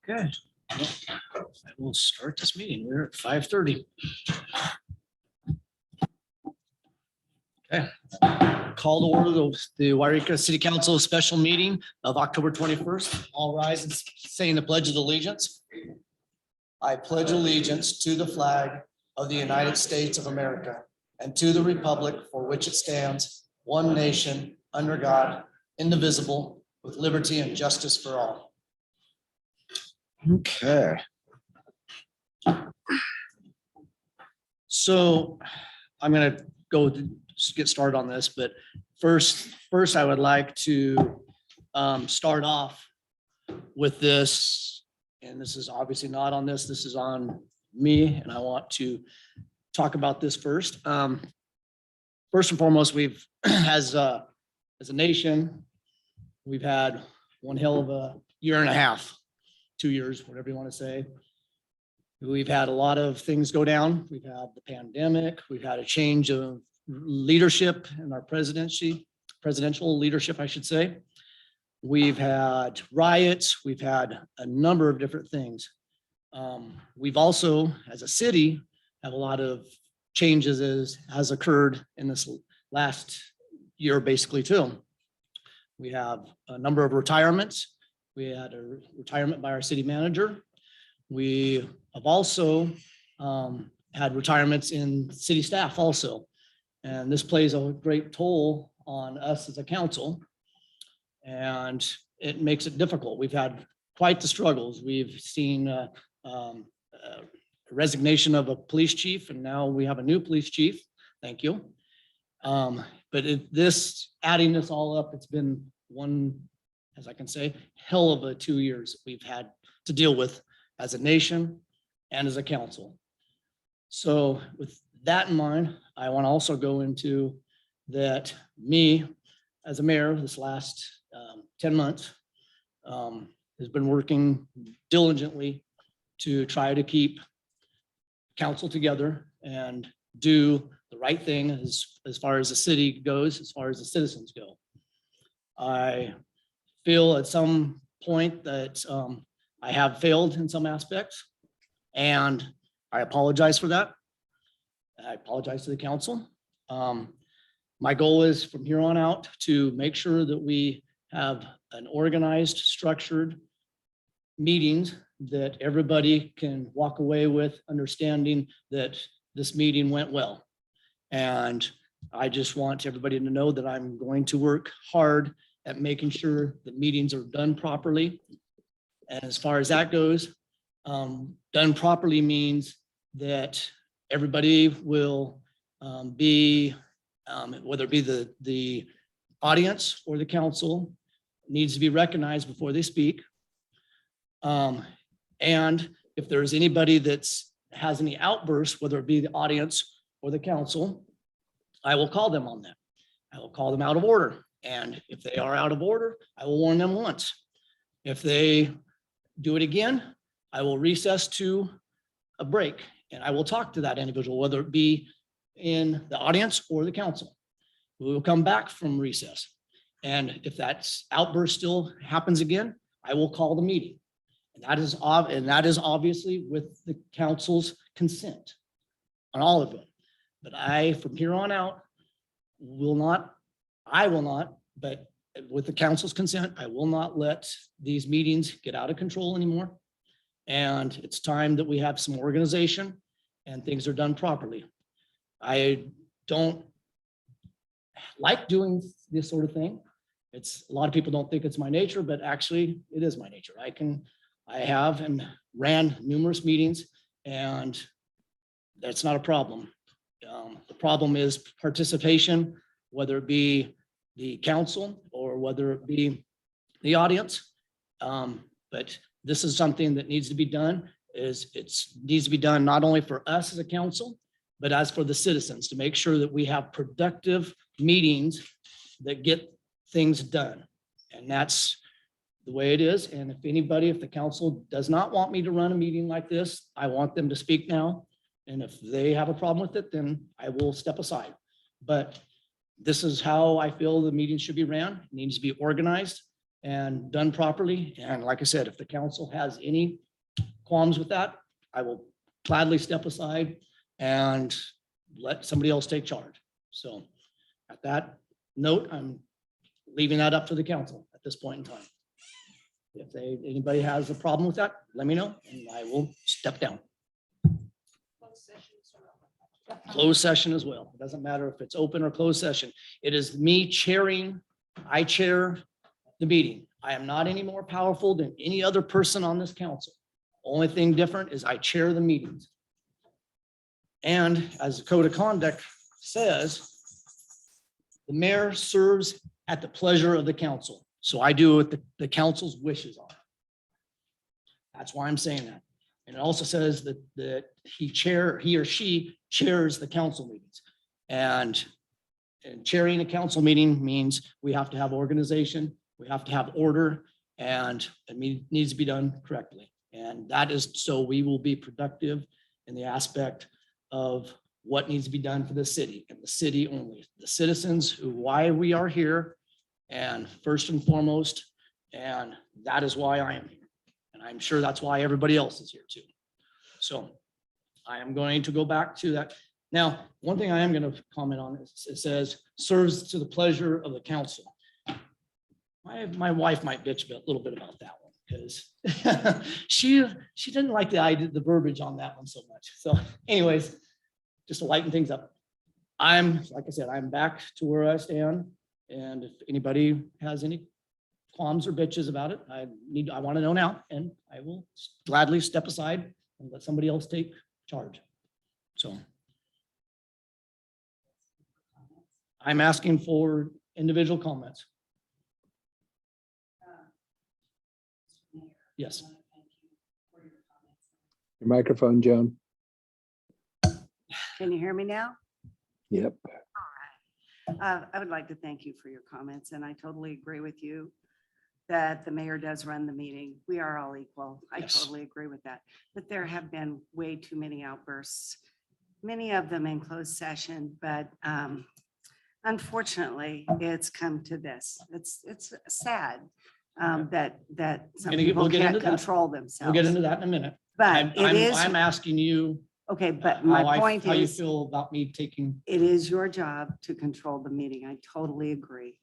Okay. Well, I will start this meeting. We're at 5:30. Okay. Call to order the Yreka City Council special meeting of October 21st. All rise and saying the Pledge of Allegiance. I pledge allegiance to the flag of the United States of America and to the republic for which it stands, one nation, under God, indivisible, with liberty and justice for all. Okay. So I'm going to get started on this, but first I would like to start off with this, and this is obviously not on this. This is on me, and I want to talk about this first. First and foremost, we've as a nation, we've had one hell of a year and a half, 2 years, whatever you want to say. We've had a lot of things go down. We've had the pandemic. We've had a change of leadership in our presidential leadership, I should say. We've had riots. We've had a number of different things. We've also, as a city, have a lot of changes has occurred in this last year, basically, too. We have a number of retirements. We had a retirement by our city manager. We have also had retirements in city staff also. And this plays a great toll on us as a council. And it makes it difficult. We've had quite the struggles. We've seen resignation of a police chief, and now we have a new police chief. Thank you. But adding this all up, it's been one, as I can say, hell of a 2 years we've had to deal with as a nation and as a council. So with that in mind, I want to also go into that me as a mayor this last 10 months has been working diligently to try to keep council together and do the right thing as far as the city goes, as far as the citizens go. I feel at some point that I have failed in some aspects, and I apologize for that. I apologize to the council. My goal is from here on out to make sure that we have an organized, structured meetings that everybody can walk away with understanding that this meeting went well. And I just want everybody to know that I'm going to work hard at making sure the meetings are done properly. And as far as that goes, done properly means that everybody will be, whether it be the audience or the council, needs to be recognized before they speak. And if there's anybody that has any outbursts, whether it be the audience or the council, I will call them on that. I will call them out of order. And if they are out of order, I will warn them once. If they do it again, I will recess to a break and I will talk to that individual, whether it be in the audience or the council. We will come back from recess. And if that outburst still happens again, I will call the meeting. And that is obviously with the council's consent on all of it. But from here on out, I will not, but with the council's consent, I will not let these meetings get out of control anymore. And it's time that we have some organization and things are done properly. I don't like doing this sort of thing. A lot of people don't think it's my nature, but actually it is my nature. I have and ran numerous meetings, and that's not a problem. The problem is participation, whether it be the council or whether it be the audience. But this is something that needs to be done. It needs to be done not only for us as a council, but as for the citizens, to make sure that we have productive meetings that get things done. And that's the way it is. And if the council does not want me to run a meeting like this, I want them to speak now. And if they have a problem with it, then I will step aside. But this is how I feel the meeting should be ran. It needs to be organized. and done properly. And like I said, if the council has any qualms with that, I will gladly step aside and let somebody else take charge. So at that note, I'm leaving that up to the council at this point in time. If anybody has a problem with that, let me know and I will step down. Closed session as well. It doesn't matter if it's open or closed session. It is me chairing. I chair the meeting. I am not any more powerful than any other person on this council. Only thing different is I chair the meetings. And as the code of conduct says, the mayor serves at the pleasure of the council. So I do what the council's wishes are. That's why I'm saying that. And it also says that he or she chairs the council meetings. And chairing a council meeting means we have to have organization, we have to have order, and it needs to be done correctly. And that is so we will be productive in the aspect of what needs to be done for the city and the city only. The citizens why we are here, and first and foremost, and that is why I am here. And I'm sure that's why everybody else is here too. So I am going to go back to that. Now, one thing I am going to comment on is it says serves to the pleasure of the council. My wife might bitch a little bit about that one because she didn't like the verbiage on that one so much. So anyways, just to lighten things up. Like I said, I'm back to where I stand. And if anybody has any qualms or bitches about it, I want to know now, and I will gladly step aside and let somebody else take charge. So I'm asking for individual comments. Yes. Your microphone, Joan. Can you hear me now? Yep. I would like to thank you for your comments, and I totally agree with you that the mayor does run the meeting. We are all equal. I Yes. totally agree with that. But there have been way too many outbursts, many of them in closed session, but unfortunately, it's come to this. It's sad that some We'll people get into can't that. control We'll themselves. get into that in a minute. But it is, I'm asking you. okay, but my point How you is, feel about me taking. it is your job to control the meeting. I totally agree.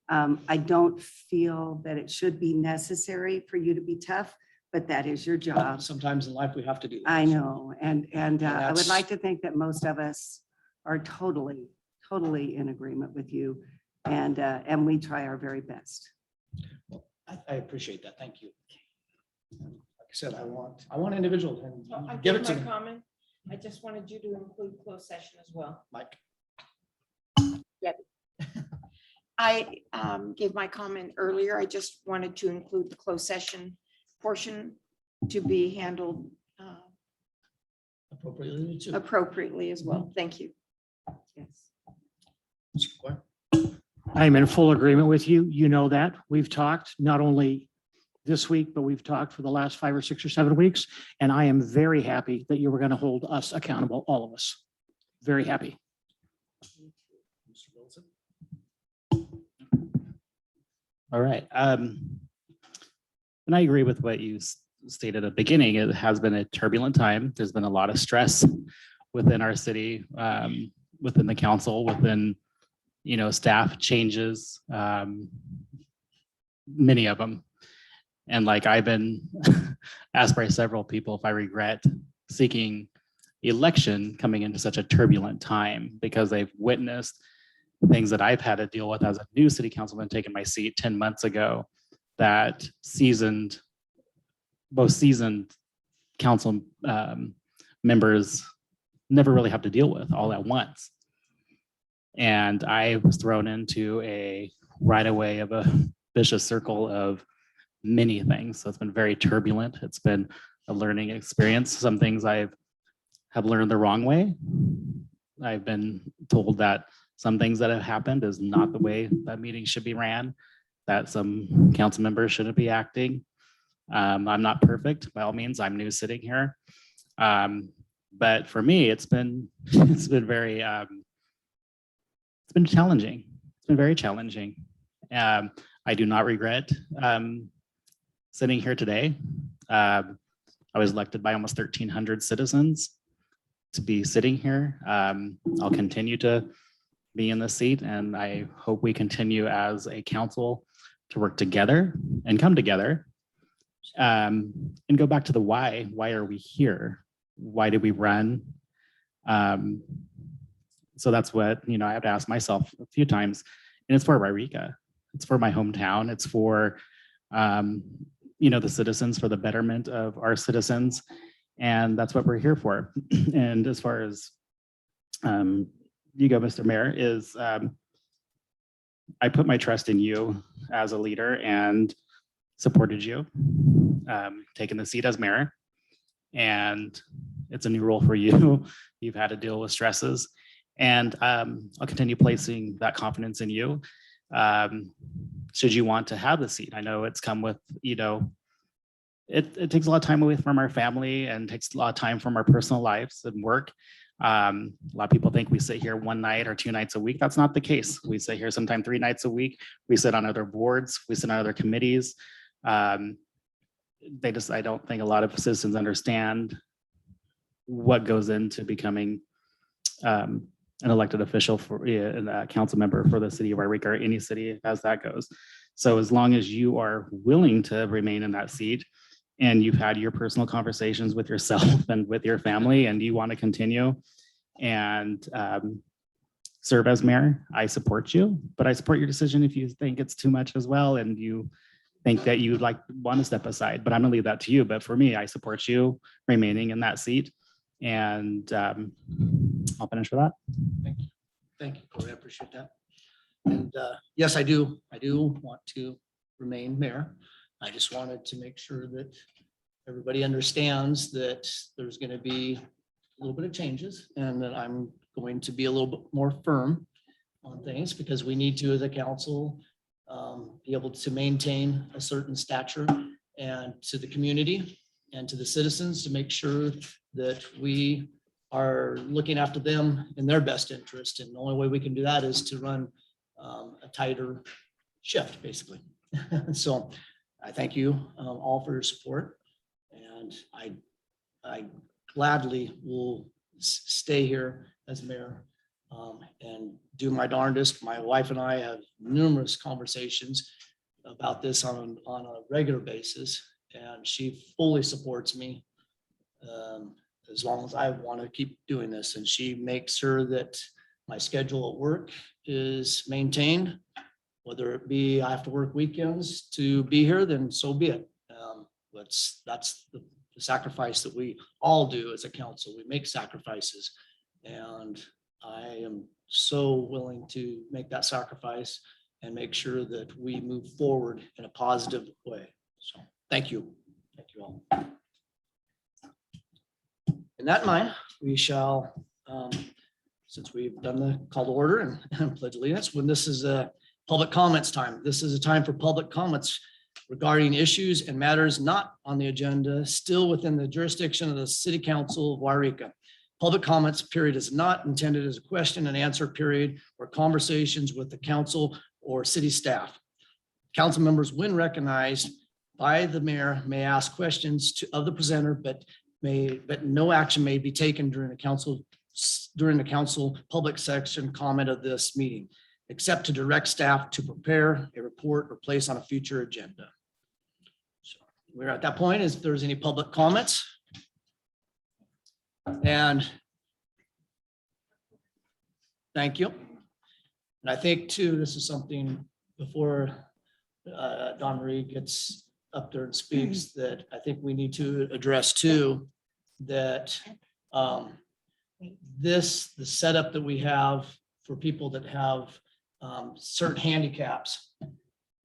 I don't feel that it should be necessary for you to be tough, but that is your job. Sometimes in life we have to do that. I know. And I would that's- like to think that most of us are totally in agreement with you. And we try our very best. I appreciate that. Thank you. Like I said, I want individuals I and give give it to my them. comment. I just wanted you to include closed session as well. Mike. I gave my comment earlier. I just wanted to include the closed session portion to be handled Appropriately too. appropriately as well. Thank you. Yes. Mr. McGuire. I'm in full agreement with you. You know that. We've talked not only this week, but we've talked for the last 5 or 6 or 7 weeks. And I am very happy that you were going to hold us accountable, all of us. Very happy. Mr. Wilson. All right. And I agree with what you stated at the beginning. It has been a turbulent time. There's been a lot of stress within our city, within the council, within, staff changes, many of them. And like I've been asked by several people if I regret seeking election coming into such a turbulent time because they've witnessed things that I've had to deal with as a new city councilman taking my seat 10 months ago that both seasoned council members never really have to deal with all at once. And I was thrown into right away of a vicious circle of many things. So it's been very turbulent. It's been a learning experience. Some things I have learned the wrong way. I've been told that some things that have happened is not the way that meeting should be ran, that some council members shouldn't be acting. I'm not perfect by all means. I'm new sitting here. But for me, it's been very, it's been challenging. It's been very challenging. I do not regret sitting here today. I was elected by almost 1,300 citizens to be sitting here. I'll continue to be in this seat, and I hope we continue as a council to work together and come together and go back to the why. Why are we here? Why did we run? So that's what, I have to ask myself a few times, and it's for Yreka. It's for my hometown. It's for, the citizens, for the betterment of our citizens. And that's what we're here for. And as far as you go, Mr. Mayor, is I put my trust in you as a leader and supported you, taking the seat as mayor. And it's a new role for you. You've had to deal with stresses. And I'll continue placing that confidence in you. Should you want to have the seat? I know it's come with, it takes a lot of time away from our family and takes a lot of time from our personal lives and work. A lot of people think we sit here one night or 2 nights a week. That's not the case. We sit here sometimes 3 nights a week. We sit on other boards. We sit on other committees. I don't think a lot of citizens understand what goes into becoming an elected official for a council member for the city of Yreka, or any city as that goes. So as long as you are willing to remain in that seat and you've had your personal conversations with yourself and with your family and you want to continue and serve as mayor, I support you, but I support your decision if you think it's too much as well and you think that you want to step aside, but I'm gonna leave that to you. But for me, I support you remaining in that seat, and I'll finish with that. Thank you, Corey. I appreciate that. And yes, I do want to remain mayor. I just wanted to make sure that everybody understands that there's going to be a little bit of changes and that I'm going to be a little bit more firm on things because we need to, as a council, be able to maintain a certain stature and to the community and to the citizens to make sure that we are looking after them in their best interest. And the only way we can do that is to run a tighter shift, basically. So I thank you all for your support. And I gladly will stay here as mayor and do my darndest. My wife and I have numerous conversations about this on a regular basis, and she fully supports me as long as I want to keep doing this. And she makes sure that my schedule at work is maintained, whether it be I have to work weekends to be here, then so be it. That's the sacrifice that we all do as a council. We make sacrifices, and I am so willing to make that sacrifice and make sure that we move forward in a positive way. So thank you. Thank you all. In that mind, we shall, since we've done the call to order and pledge allegiance, when this is a public comments time, this is a time for public comments regarding issues and matters not on the agenda, still within the jurisdiction of the City Council of Yreka. Public comments period is not intended as a question and answer period or conversations with the council or city staff. Council members, when recognized by the mayor, may ask questions of the presenter, but no action may be taken during the council public section comment of this meeting, except to direct staff to prepare a report or place on a future agenda. So we're at that point. If there's any public comments. And thank you. And I think too, this is something before Dawn Marie gets up there and speaks that I think we need to address too, that the setup that we have for people that have certain handicaps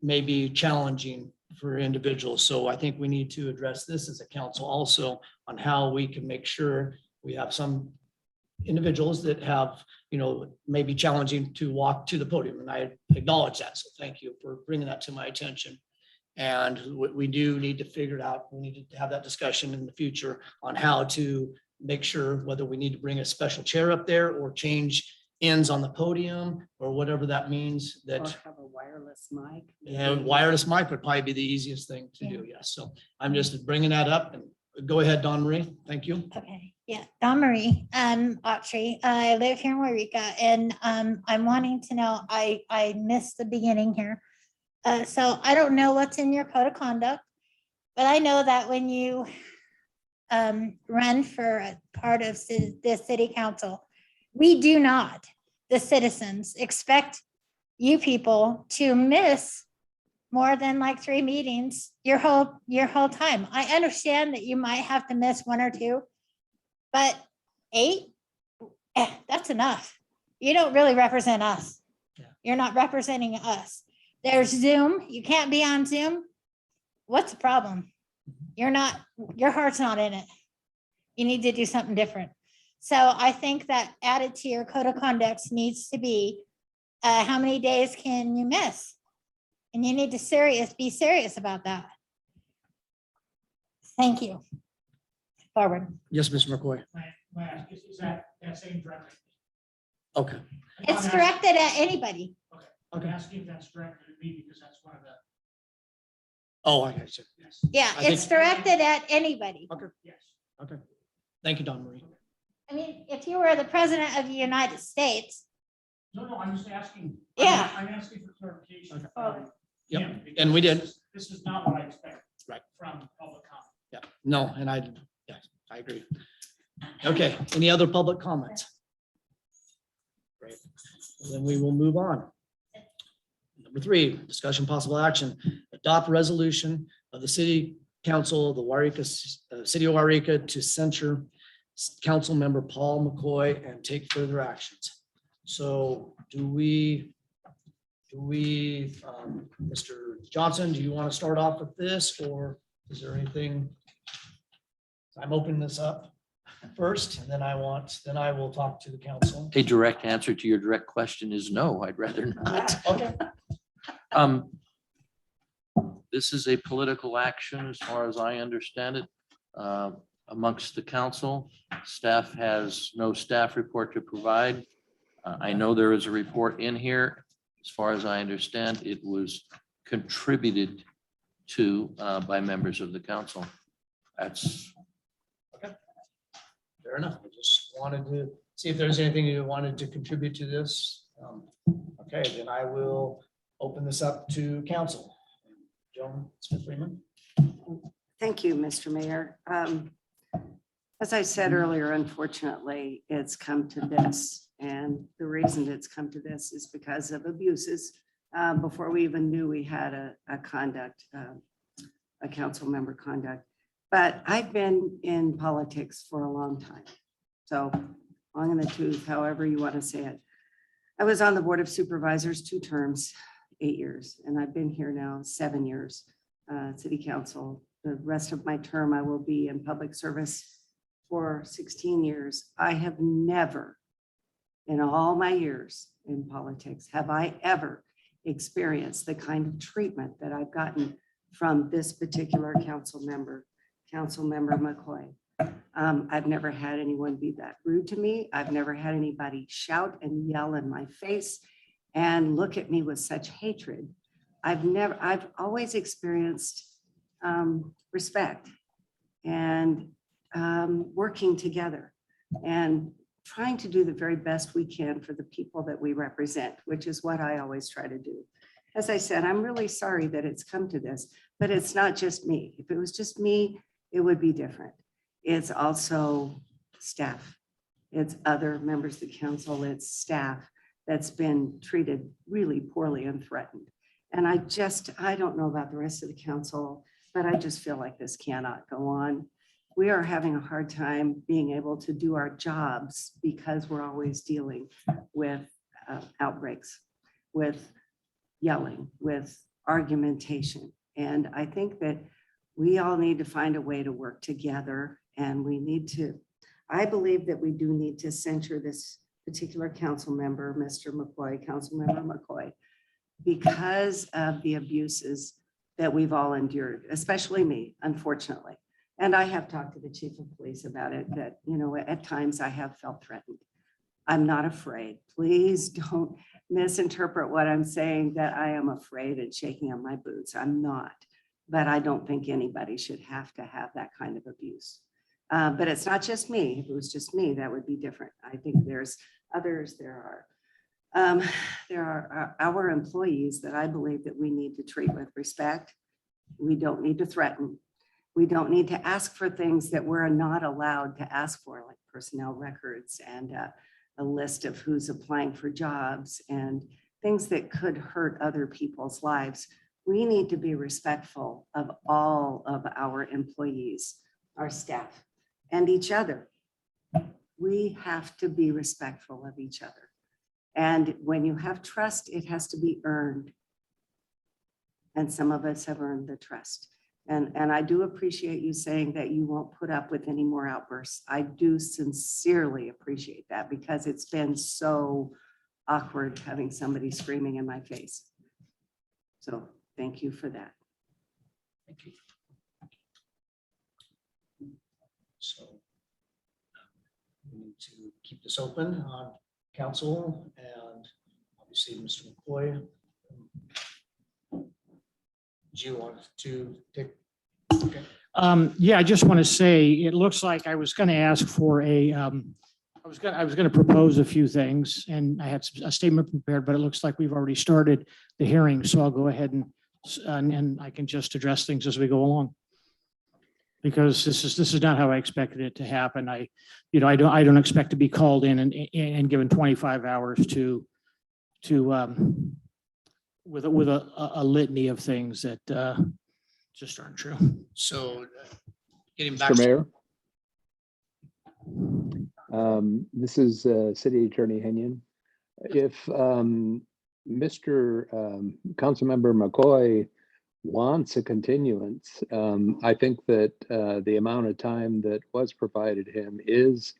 may be challenging for individuals. So I think we need to address this as a council also on how we can make sure we have some individuals that have, may be challenging to walk to the podium. And I acknowledge that. So thank you for bringing that to my attention. And we do need to figure it out. We need to have that discussion in the future on how to make sure whether we need to bring a special chair up there or change ends on the podium or whatever that means, Or that have a wireless mic. yeah, wireless mic would probably be the easiest thing to do. Yes. So I'm just bringing that up, and go ahead, Dawn Marie. Thank you. Okay, yeah, Dawn Marie, Autry. I live here in Yreka and I'm wanting to know, I missed the beginning here. So I don't know what's in your code of conduct, but I know that when you run for a part of the city council, we do not, the citizens, expect you people to miss more than like 3 meetings your whole time. I understand that you might have to miss 1 or 2, but 8, that's enough. You don't really represent us. Yeah. You're not representing us. There's Zoom. You can't be on Zoom. What's the problem? Your heart's not in it. You need to do something different. So I think that added to your code of conduct needs to be, how many days can you miss? And you need to be serious about that. Thank you. Forward. Yes, Mr. McCoy. Is that same direction? Okay. It's directed at anybody. I'm asking if that's directed at me because that's one of the. Oh, I got you. Yes. Yeah, I think- it's directed at anybody. Okay. Yes. Okay. Thank you, Dawn Marie. I mean, if you were the president of the United States, No, I'm just asking. Yeah. I'm asking for clarification. Okay. from Yep, him, because and we did. This is not what I expect. Right. From public comment. Yeah, no, and yes, I agree. Okay, any other public comments? Great. Then we will move on. Number 3, discussion possible action, adopt resolution of the city council of the city of Yreka to censure council member Paul McCoy and take further actions. So do we, Mr. Johnson, do you want to start off with this, or is there anything? I'm opening this up first, and then I will talk to the council. A direct answer to your direct question is no, I'd rather not. Okay. This is a political action, as far as I understand it, amongst the council. Staff has no staff report to provide. I know there is a report in here. As far as I understand, it was contributed to by members of the council. That's Fair enough. I just wanted to see if there's anything you wanted to contribute to this. Okay, then I will open this up to council. Joan Smith-Freeman. Thank you, Mr. Mayor. As I said earlier, unfortunately, it's come to this. And the reason it's come to this is because of abuses. Before we even knew we had a council member conduct. But I've been in politics for a long time. So long in the tooth, however you want to say it. I was on the Board of Supervisors 2 terms, 8 years, and I've been here now 7 years, city council. The rest of my term, I will be in public service for 16 years. I have never, in all my years in politics, have I ever experienced the kind of treatment that I've gotten from this particular council member McCoy. I've never had anyone be that rude to me. I've never had anybody shout and yell in my face and look at me with such hatred. I've always experienced respect and working together and trying to do the very best we can for the people that we represent, which is what I always try to do. As I said, I'm really sorry that it's come to this, but it's not just me. If it was just me, it would be different. It's also staff. It's other members of the council, it's staff that's been treated really poorly and threatened. And I don't know about the rest of the council, but I just feel like this cannot go on. We are having a hard time being able to do our jobs because we're always dealing with outbreaks, with yelling, with argumentation. And I think that we all need to find a way to work together, and I believe that we do need to censure this particular council member, Mr. McCoy, Councilmember McCoy, because of the abuses that we've all endured, especially me, unfortunately. And I have talked to the chief of police about it, that, at times I have felt threatened. I'm not afraid. Please don't misinterpret what I'm saying, that I am afraid and shaking on my boots. I'm not. But I don't think anybody should have to have that kind of abuse. But it's not just me. If it was just me, that would be different. I think there's others, there are our employees that I believe that we need to treat with respect. We don't need to threaten. We don't need to ask for things that we're not allowed to ask for, like personnel records and a list of who's applying for jobs and things that could hurt other people's lives. We need to be respectful of all of our employees, our staff, and each other. We have to be respectful of each other. And when you have trust, it has to be earned. And some of us have earned the trust. And I do appreciate you saying that you won't put up with any more outbursts. I do sincerely appreciate that, because it's been so awkward having somebody screaming in my face. So thank you for that. Thank you. So we need to keep this open on council, and obviously Mr. McCoy. Do you want to take? Okay. Yeah, I just want to say, it looks like I was going to ask for a, I was going to propose a few things, and I had a statement prepared, but it looks like we've already started the hearing. So I'll go ahead and I can just address things as we go along. Because this is not how I expected it to happen. I don't expect to be called in and given 25 hours with a litany of things that just aren't true. So getting back. Mr. Mayor, this is City Attorney Henyon. If Mr. Councilmember McCoy wants a continuance, I think that the amount of time that was provided him is,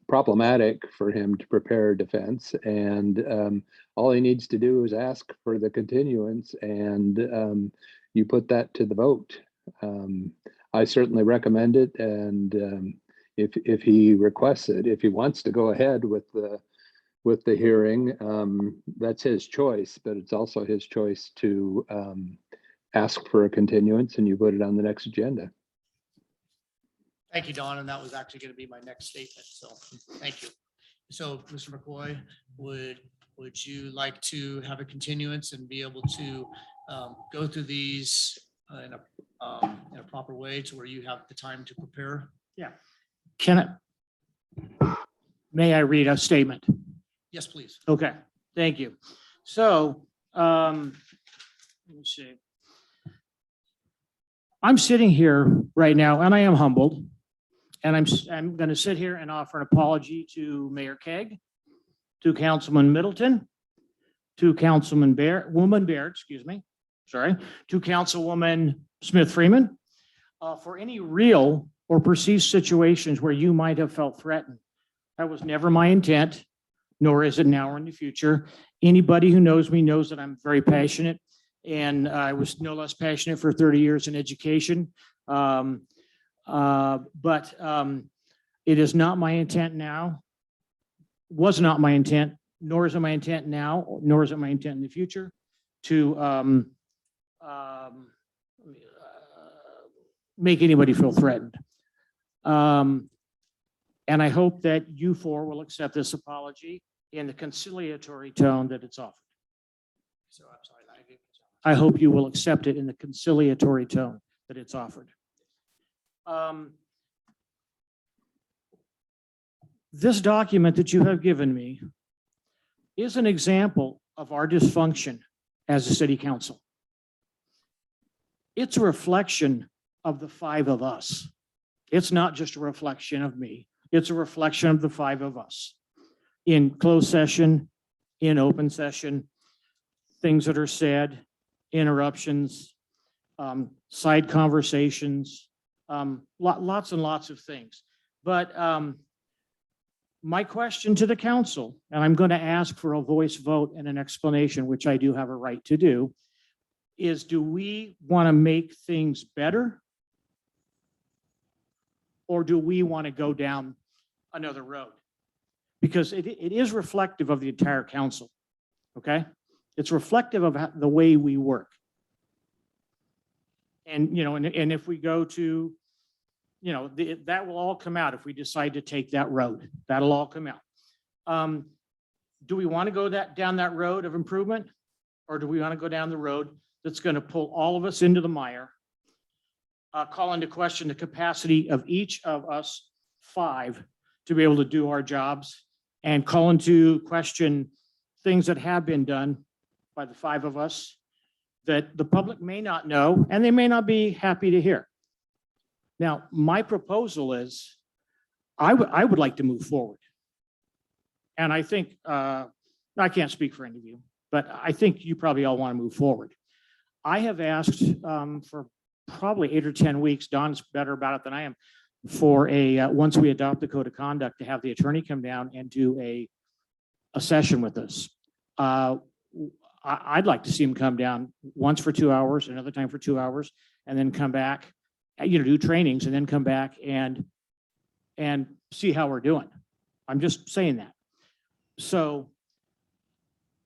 problematic for him to prepare a defense, and all he needs to do is ask for the continuance, and you put that to the vote. I certainly recommend it, and if he requests it, if he wants to go ahead with the hearing, that's his choice, but it's also his choice to ask for a continuance, and you put it on the next agenda. Thank you, Don, and that was actually going to be my next statement, so thank you. So, Mr. McCoy, would you like to have a continuance and be able to go through these in a proper way to where you have the time to prepare? Yeah. May I read a statement? Yes, please. Okay, thank you. So, let me see. I'm sitting here right now, and I am humbled, and I'm going to sit here and offer an apology to Mayor Keg, to Councilman Middleton, to Woman Baird, excuse me, sorry, to Councilwoman Smith Freeman, for any real or perceived situations where you might have felt threatened. That was never my intent, nor is it now or in the future. Anybody who knows me knows that I'm very passionate, and I was no less passionate for 30 years in education. But it is not my intent now, was not my intent, nor is it my intent now, nor is it my intent in the future to make anybody feel threatened. And I hope that you four will accept this apology in the conciliatory tone that it's offered. So I'm sorry. I hope you will accept it in the conciliatory tone that it's offered. This document that you have given me is an example of our dysfunction as a city council. It's a reflection of the five of us. It's not just a reflection of me. It's a reflection of the five of us. In closed session, in open session, things that are said, interruptions, side conversations, lots and lots of things. But my question to the council, and I'm going to ask for a voice vote and an explanation, which I do have a right to do, is do we want to make things better? Or do we want to go down another road? because it is reflective of the entire council. Okay? It's reflective of the way we work. And, and if we go to, that will all come out if we decide to take that road. That'll all come out. Do we want to go down that road of improvement? Or do we want to go down the road that's going to pull all of us into the mire? Call into question the capacity of each of us 5 to be able to do our jobs, and call into question things that have been done by the 5 of us that the public may not know and they may not be happy to hear. Now, my proposal is I would like to move forward. And I think, I can't speak for any of you, but I think you probably all want to move forward. I have asked for probably 8 or 10 weeks, Don's better about it than I am, for once we adopt the code of conduct, to have the attorney come down and do a session with us. I'd like to see him come down once for 2 hours, another time for 2 hours, and then come back, do trainings, and then come back and see how we're doing. I'm just saying that. So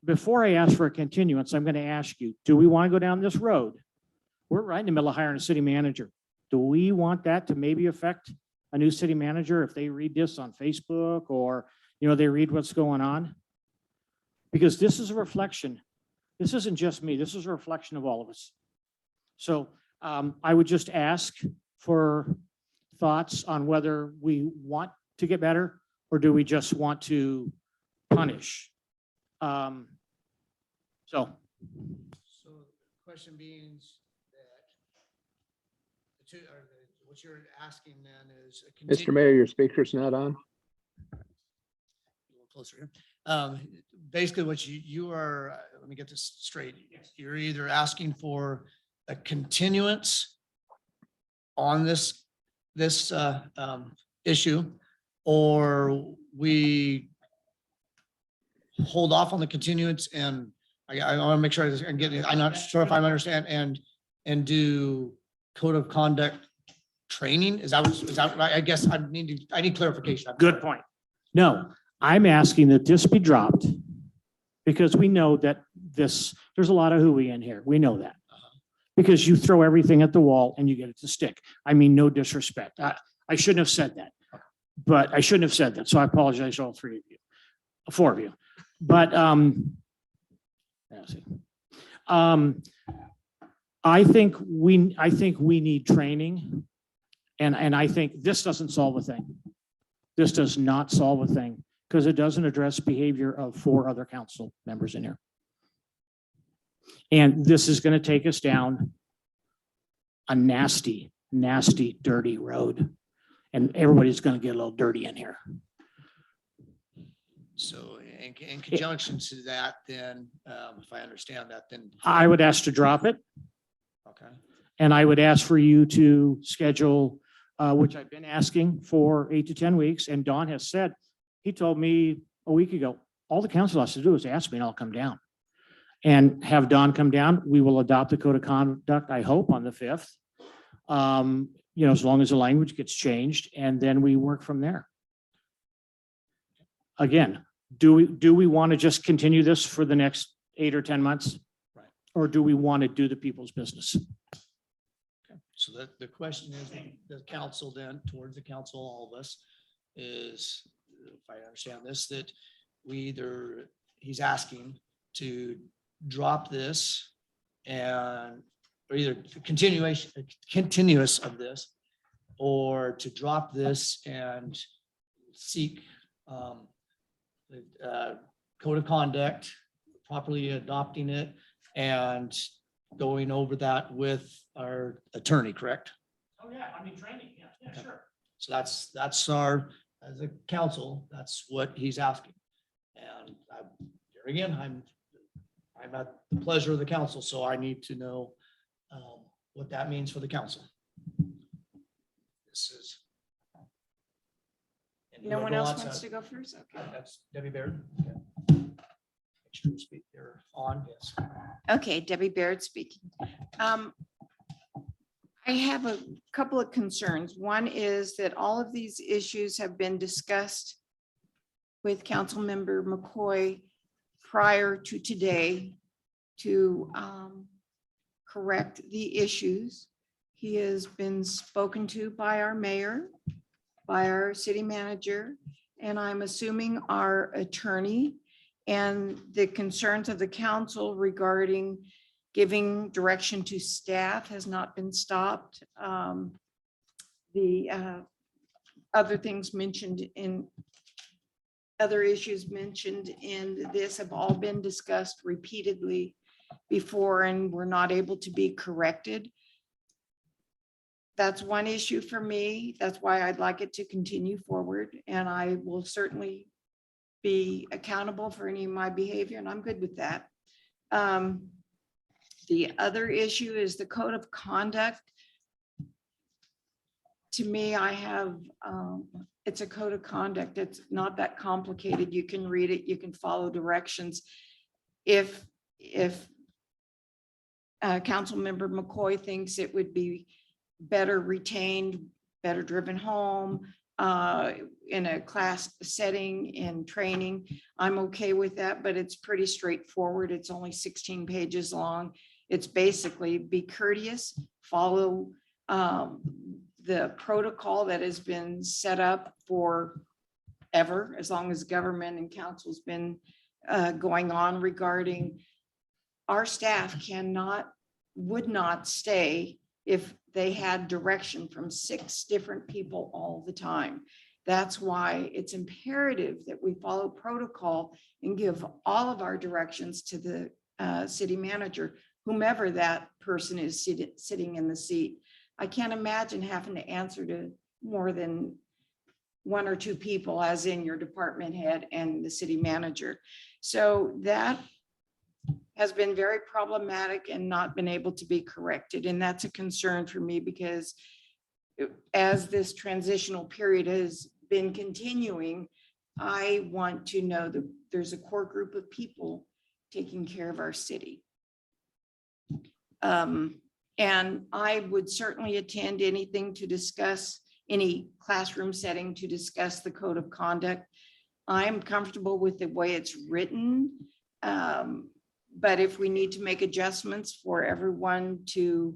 before I ask for a continuance, I'm going to ask you, do we want to go down this road? We're right in the middle of hiring a city manager. Do we want that to maybe affect a new city manager if they read this on Facebook, or, they read what's going on? Because this is a reflection. This isn't just me. This is a reflection of all of us. So I would just ask for thoughts on whether we want to get better, or do we just want to punish? So So the question being that what you're asking then is. Mr. Mayor, your speaker's not on. A little closer here. Basically what you are, let me get this straight. You're either asking for a continuance on this issue, or we hold off on the continuance, and I want to make sure I'm getting, I'm not sure if I understand, and do code of conduct training. Is that right? I guess I need clarification. good point. No, I'm asking that this be dropped, because we know that there's a lot of hooey in here. We know that. Because you throw everything at the wall and you get it to stick. I mean, no disrespect. I shouldn't have said that, but I shouldn't have said that. So I apologize to all 3 of you, 4 of you. But I think we need training, and I think this doesn't solve a thing. This does not solve a thing, because it doesn't address behavior of 4 other council members in here. And this is going to take us down a nasty, nasty, dirty road. And everybody's going to get a little dirty in here. So in conjunction to that, then, if I understand that, then. I would ask to drop it. Okay. And I would ask for you to schedule, which I've been asking for 8 to 10 weeks. And Don has said, he told me a week ago, all the council has to do is ask me and I'll come down. And have Don come down. We will adopt the code of conduct, I hope, on the 5th. As long as the language gets changed, and then we work from there. Again, do we want to just continue this for the next 8 or 10 months? Right. Or do we want to do the people's business? Okay. So the question is, the council then, towards the council, all of us, is, if I understand this, that he's asking to drop this, and or either continuous of this, or to drop this and seek code of conduct, properly adopting it and going over that with our attorney, correct? Oh, yeah, I mean, training, yeah, sure. So that's our, as a council, that's what he's asking. And here again, I'm at the pleasure of the council, so I need to know what that means for the council. This is. No one else wants to go first? Okay. That's Debbie Baird. Okay. Make sure to speak there on, yes. Okay, Debbie Baird speaking. I have a couple of concerns. One is that all of these issues have been discussed with Councilmember McCoy prior to today to correct the issues. He has been spoken to by our mayor, by our city manager, and I'm assuming our attorney. And the concerns of the council regarding giving direction to staff has not been stopped. The other things mentioned in other issues mentioned in this have all been discussed repeatedly before and were not able to be corrected. That's one issue for me. That's why I'd like it to continue forward, and I will certainly be accountable for any of my behavior, and I'm good with that. The other issue is the code of conduct. To me, I have, it's a code of conduct. It's not that complicated. You can read it, you can follow directions. If Councilmember McCoy thinks it would be better retained, better driven home, in a class setting, in training, I'm okay with that, but it's pretty straightforward. It's only 16 pages long. It's basically be courteous, follow the protocol that has been set up for ever, as long as government and council's been going on regarding our staff would not stay if they had direction from 6 different people all the time. That's why it's imperative that we follow protocol and give all of our directions to the city manager, whomever that person is sitting in the seat. I can't imagine having to answer to more than 1 or 2 people, as in your department head and the city manager. So that has been very problematic and not been able to be corrected. And that's a concern for me, because as this transitional period has been continuing, I want to know that there's a core group of people taking care of our city. And I would certainly attend anything to discuss, any classroom setting to discuss the code of conduct. I'm comfortable with the way it's written. But if we need to make adjustments for everyone to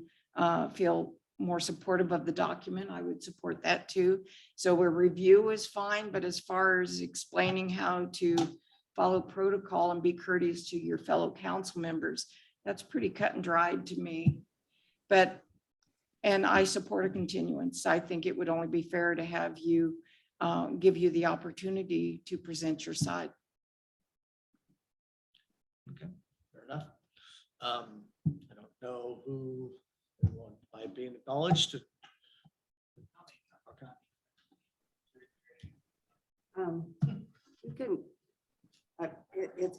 feel more supportive of the document, I would support that too. So a review is fine, but as far as explaining how to follow protocol and be courteous to your fellow council members, that's pretty cut and dried to me. And I support a continuance. I think it would only be fair to have you, give you the opportunity to present your side. Okay, fair enough. I don't know who by being acknowledged. Okay. You can,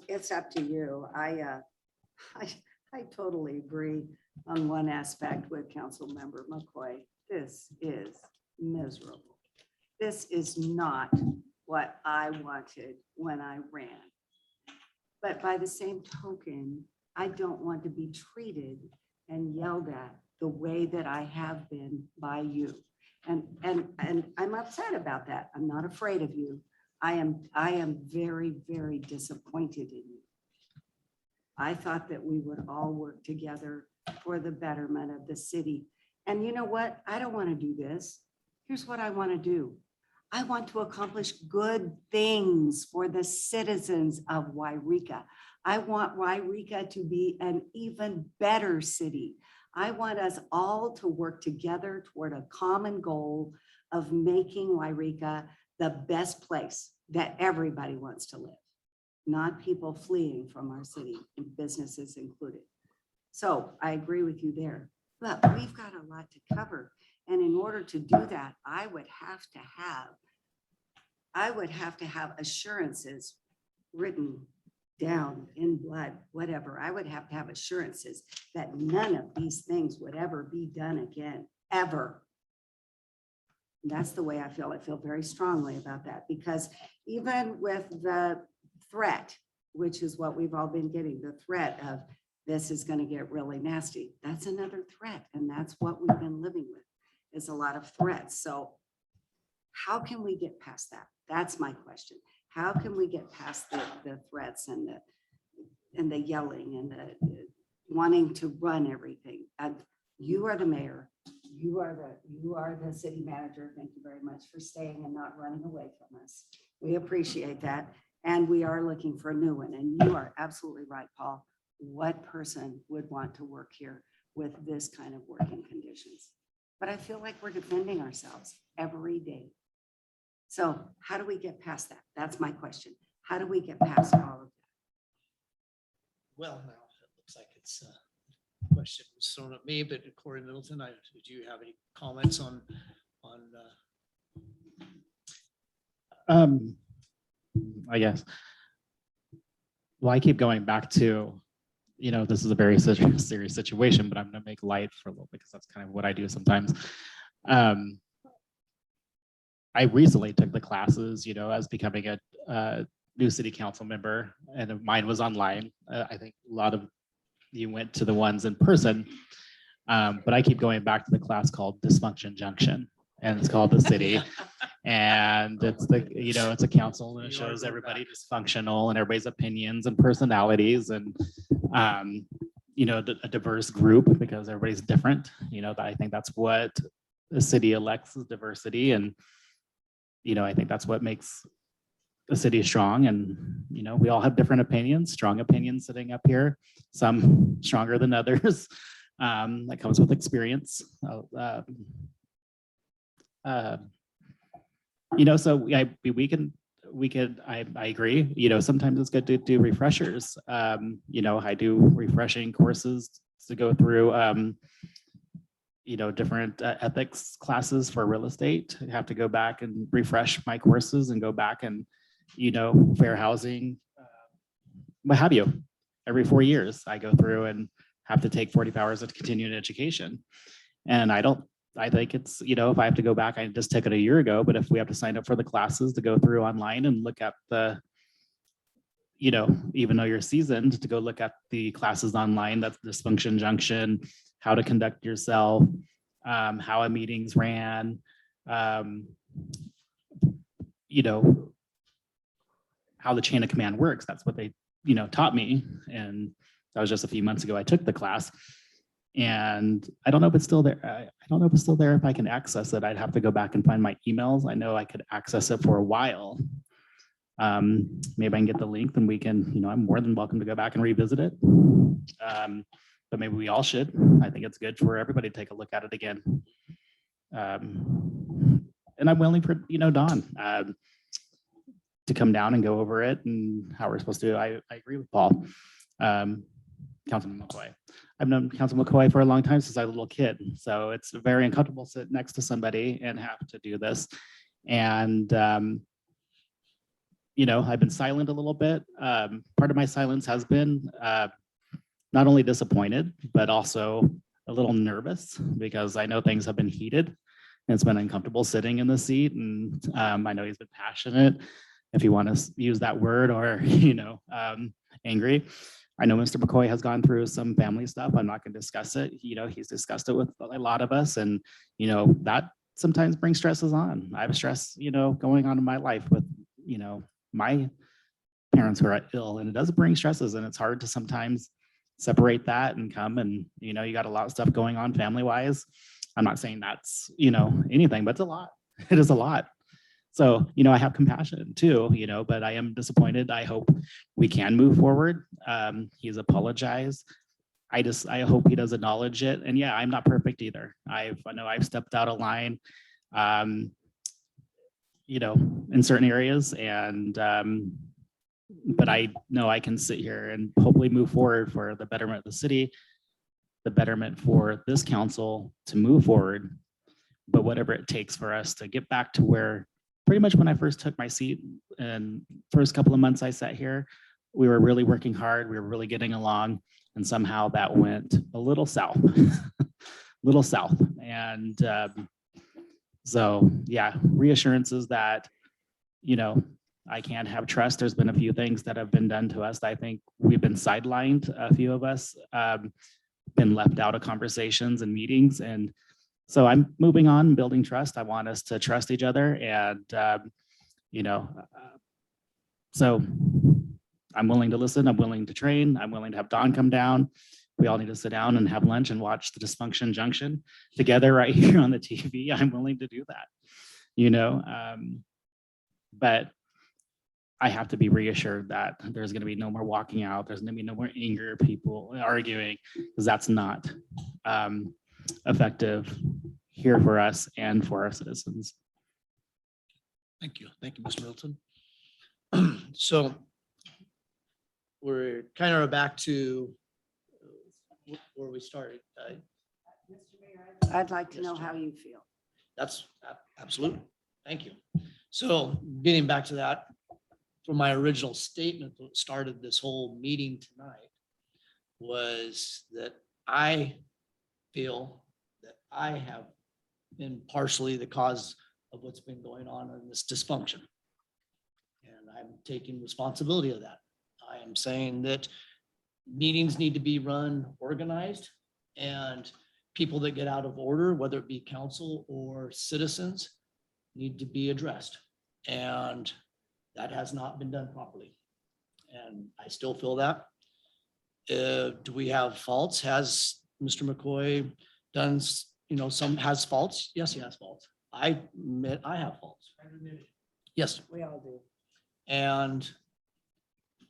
it's up to you. I totally agree on one aspect with Councilmember McCoy. This is miserable. This is not what I wanted when I ran. But by the same token, I don't want to be treated and yelled at the way that I have been by you. And I'm upset about that. I'm not afraid of you. I am very, very disappointed in you. I thought that we would all work together for the betterment of the city. And you know what? I don't want to do this. Here's what I want to do. I want to accomplish good things for the citizens of Yreka. I want Yreka to be an even better city. I want us all to work together toward a common goal of making Yreka the best place that everybody wants to live, not people fleeing from our city, and businesses included. So I agree with you there, but we've got a lot to cover. And in order to do that, I would have to have assurances written down in blood, whatever. I would have to have assurances that none of these things would ever be done again, ever. And that's the way I feel. I feel very strongly about that, because even with the threat, which is what we've all been getting, the threat of this is going to get really nasty. That's another threat. And that's what we've been living with, is a lot of threats. So how can we get past that? That's my question. How can we get past the threats and the yelling and the wanting to run everything? And you are the mayor. You are the city manager. Thank you very much for staying and not running away from us. We appreciate that. And we are looking for a new one. And you are absolutely right, Paul. What person would want to work here with this kind of working conditions? But I feel like we're defending ourselves every day. So how do we get past that? That's my question. How do we get past all of that? Well, now it looks like it's a question was thrown at me, but Corey Middleton, did you have any comments on I guess. Well, I keep going back to, this is a very serious situation, but I'm going to make light for a little bit because that's kind of what I do sometimes. I recently took the classes, as becoming a new city council member, and mine was online. I think a lot of you went to the ones in person, but I keep going back to the class called Dysfunction Junction, and it's called the city. And it's it's a council and it shows everybody dysfunctional and everybody's opinions and personalities and, a diverse group because everybody's different. I think that's what the city elects is diversity. And, I think that's what makes the city strong. And, we all have different opinions, strong opinions sitting up here, some stronger than others. That comes with experience. So I agree, sometimes it's good to do refreshers. I do refreshing courses to go through, different ethics classes for real estate. I have to go back and refresh my courses and go back and, fair housing, what have you. Every 4 years, I go through and have to take 40 hours of continuing education. And I think it's, if I have to go back, I just took it a year ago, but if we have to sign up for the classes to go through online and look at the, even though you're seasoned, to go look at the classes online, that's Dysfunction Junction, how to conduct yourself, how a meetings ran, how the chain of command works. That's what they, taught me. And that was just a few months ago, I took the class. And I don't know if it's still there. I don't know if it's still there. If I can access it, I'd have to go back and find my emails. I know I could access it for a while. Maybe I can get the link and we can, I'm more than welcome to go back and revisit it. But maybe we all should. I think it's good for everybody to take a look at it again. And I'm willing for, Dawn to come down and go over it and how we're supposed to. I agree with Paul. Councilman McCoy. I've known Councilman McCoy for a long time, since I was a little kid. So it's very uncomfortable to sit next to somebody and have to do this. And, I've been silent a little bit. Part of my silence has been not only disappointed, but also a little nervous because I know things have been heated and it's been uncomfortable sitting in the seat. And I know he's been passionate, if you want to use that word, or, angry. I know Mr. McCoy has gone through some family stuff. I'm not going to discuss it. He's discussed it with a lot of us. And, that sometimes brings stresses on. I have stress, going on in my life with, my parents who are ill, and it does bring stresses, and it's hard to sometimes separate that and come and, you got a lot of stuff going on family wise. I'm not saying that's, anything, but it's a lot. It is a lot. So, I have compassion too, but I am disappointed. I hope we can move forward. He's apologized. I hope he does acknowledge it. And yeah, I'm not perfect either. I know I've stepped out of line, in certain areas, and but I know I can sit here and hopefully move forward for the betterment of the city, the betterment for this council to move forward, but whatever it takes for us to get back to where pretty much when I first took my seat and first couple of months I sat here, we were really working hard. We were really getting along, and somehow that went a little south, And so, yeah, reassurances that, I can't have trust. There's been a few things that have been done to us. I think we've been sidelined. A few of us been left out of conversations and meetings. And so I'm moving on, building trust. I want us to trust each other. And, So I'm willing to listen. I'm willing to train. I'm willing to have Don come down. We all need to sit down and have lunch and watch the Dysfunction Junction together right here on the TV. I'm willing to do that, you know, but I have to be reassured that there's going to be no more walking out. There's going to be no more anger, people arguing, because that's not effective here for us and for our citizens. Thank you. Thank you, Mr. Middleton. So we're kind of back to where we started. I'd like to Yes, know Jim. how you feel. That's absolutely. Thank you. So getting back to that, from my original statement that started this whole meeting tonight was that I feel that I have been partially the cause of what's been going on in this dysfunction. And I'm taking responsibility of that. I am saying that meetings need to be run organized, and people that get out of order, whether it be council or citizens, need to be addressed. And that has not been done properly. And I still feel that. Do we have faults? Has Mr. McCoy done, has faults? Yes, he has faults. I admit I have faults. Yes, We all do. and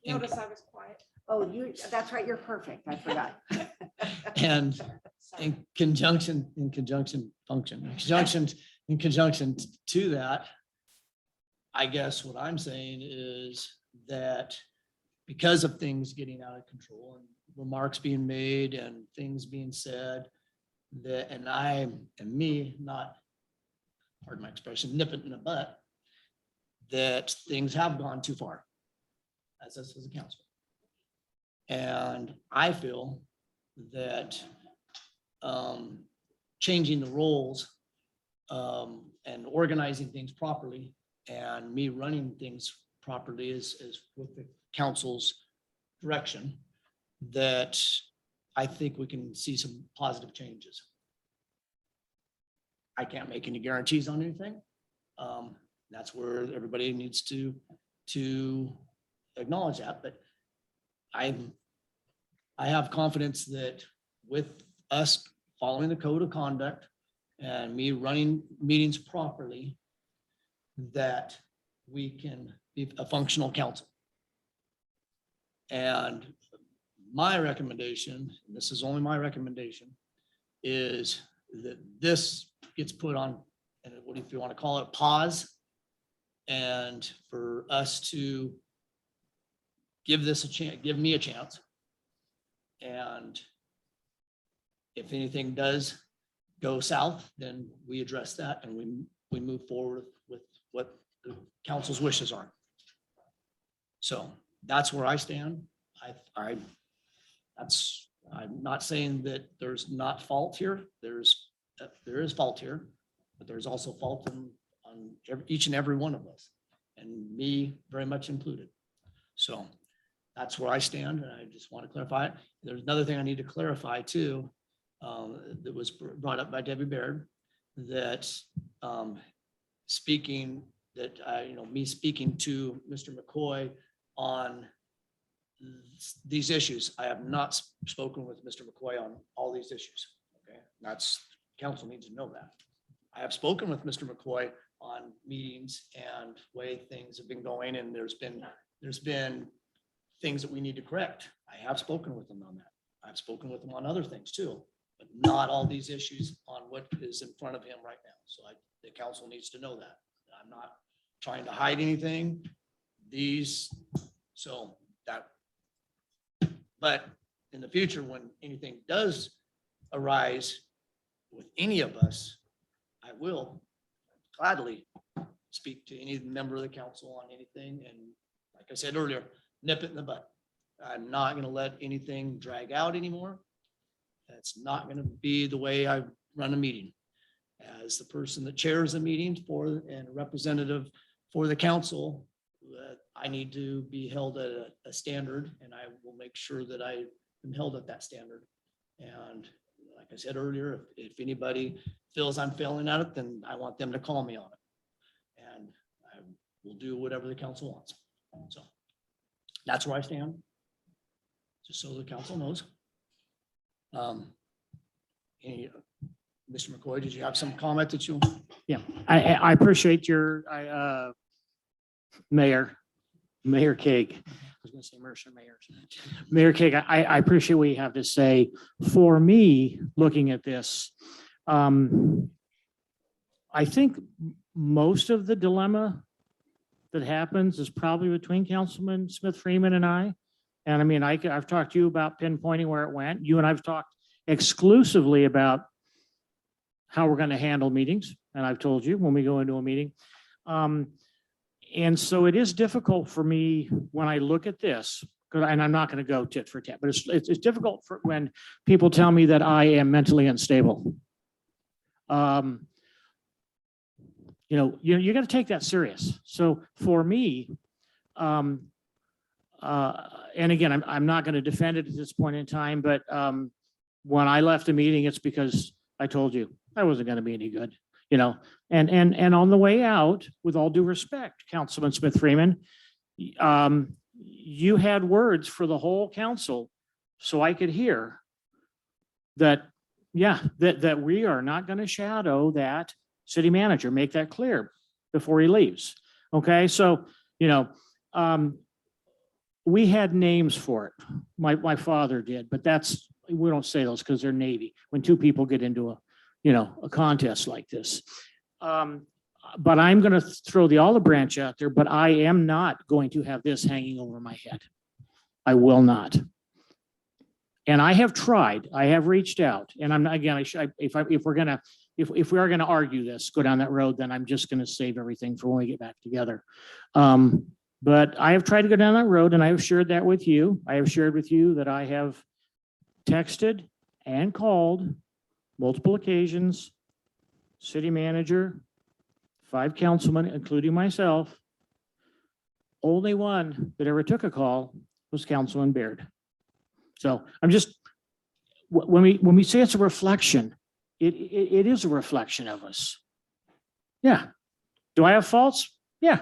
Notice I was quiet. Oh, that's right, you're perfect. I forgot. and in conjunction to that, I guess what I'm saying is that because of things getting out of control and remarks being made and things being said, that, and I and me, not, pardon my expression, nip it in the butt, that things have gone too far as us as a council. And I feel that changing the roles and organizing things properly and me running things properly is with the council's direction, that I think we can see some positive changes. I can't make any guarantees on anything. That's where everybody needs to acknowledge that, but I have confidence that with us following the code of conduct and me running meetings properly, that we can be a functional council. And my recommendation, and this is only my recommendation, is that this gets put on, and what if you want to call it, pause, and for us to give this a chance, give me a chance. And if anything does go south, then we address that and we move forward with what the council's wishes are. So that's where I stand. I'm not saying that there's not fault here. There is fault here, but there's also fault on each and every one of us, and me very much included. So that's where I stand, and I just want to clarify it. There's another thing I need to clarify too, that was brought up by Debbie Baird, that speaking to Mr. McCoy on these issues. I have not spoken with Mr. McCoy on all these issues. Okay, council needs to know that. I have spoken with Mr. McCoy on meetings and way things have been going, and there's been things that we need to correct. I have spoken with him on that. I've spoken with him on other things too, but not all these issues on what is in front of him right now. So the council needs to know that. I'm not trying to hide anything. But in the future, when anything does arise with any of us, I will gladly speak to any member of the council on anything. And like I said earlier, nip it in the bud. I'm not going to let anything drag out anymore. That's not going to be the way I run a meeting. As the person that chairs a meeting and a representative for the council, I need to be held at a standard, and I will make sure that I am held at that standard. And like I said earlier, if anybody feels I'm failing at it, then I want them to call me on it. And I will do whatever the council wants. So That's where I stand. Just so the council knows. Any, Mr. McCoy, did you have some comment that you? Yeah, I appreciate your, Mayor Cake. I was gonna say Mercer Mayor. Mayor Cake, I appreciate what you have to say. For me, looking at this, I think most of the dilemma that happens is probably between Councilman Smith Freeman and I. And I mean, I've talked to you about pinpointing where it went. You and I've talked exclusively about how we're going to handle meetings. And I've told you when we go into a meeting. And so it is difficult for me when I look at this, and I'm not going to go tit for tat, but it's difficult for when people tell me that I am mentally unstable. You got to take that serious. So for me, and again, I'm not going to defend it at this point in time, but when I left the meeting, it's because I told you I wasn't going to be any good, and on the way out, with all due respect, Councilman Smith Freeman, you had words for the whole council, so I could hear that, yeah, that we are not going to shadow that city manager, make that clear before he leaves. Okay, so, we had names for it. My father did, but we don't say those because they're Navy. When two people get into a contest like this. But I'm going to throw the olive branch out there, but I am not going to have this hanging over my head. I will not. And I have tried, I have reached out, and I'm not, again, if we are going to argue this, go down that road, then I'm just going to save everything for when we get back together. But I have tried to go down that road, and I have shared that with you. I have shared with you that I have texted and called multiple occasions, city manager, 5 councilmen, including myself. Only one that ever took a call was Councilman Baird. So I'm just, when we say it's a reflection, it is a reflection of us. Yeah. Do I have faults? Yeah.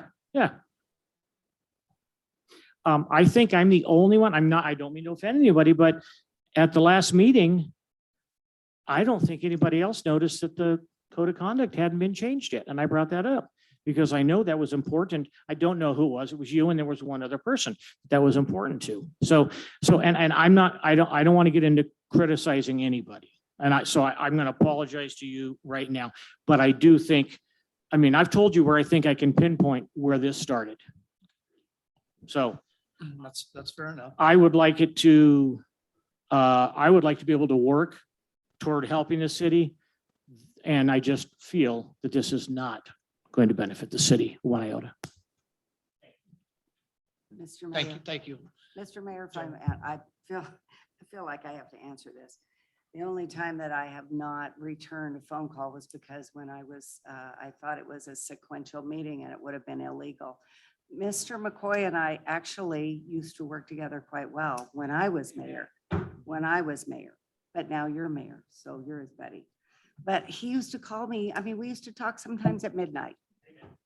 I think I'm the only one. I don't mean to offend anybody, but at the last meeting, I don't think anybody else noticed that the code of conduct hadn't been changed yet. And I brought that up because I know that was important. I don't know who it was. It was you and there was one other person that was important to. So I'm not, I don't want to get into criticizing anybody. And I'm going to apologize to you right now, but I do think, I've told you where I think I can pinpoint where this started. So That's fair enough. I would like it to, I would like to be able to work toward helping the city. And I just feel that this is not going to benefit the city one iota. Mr. Mayor. Thank you. Mr. Mayor, if I feel like I have to answer this. The only time that I have not returned a phone call was because when I thought it was a sequential meeting and it would have been illegal. Mr. McCoy and I actually used to work together quite well when I was mayor, but now you're mayor, so you're his buddy. But he used to call me, we used to talk sometimes at midnight.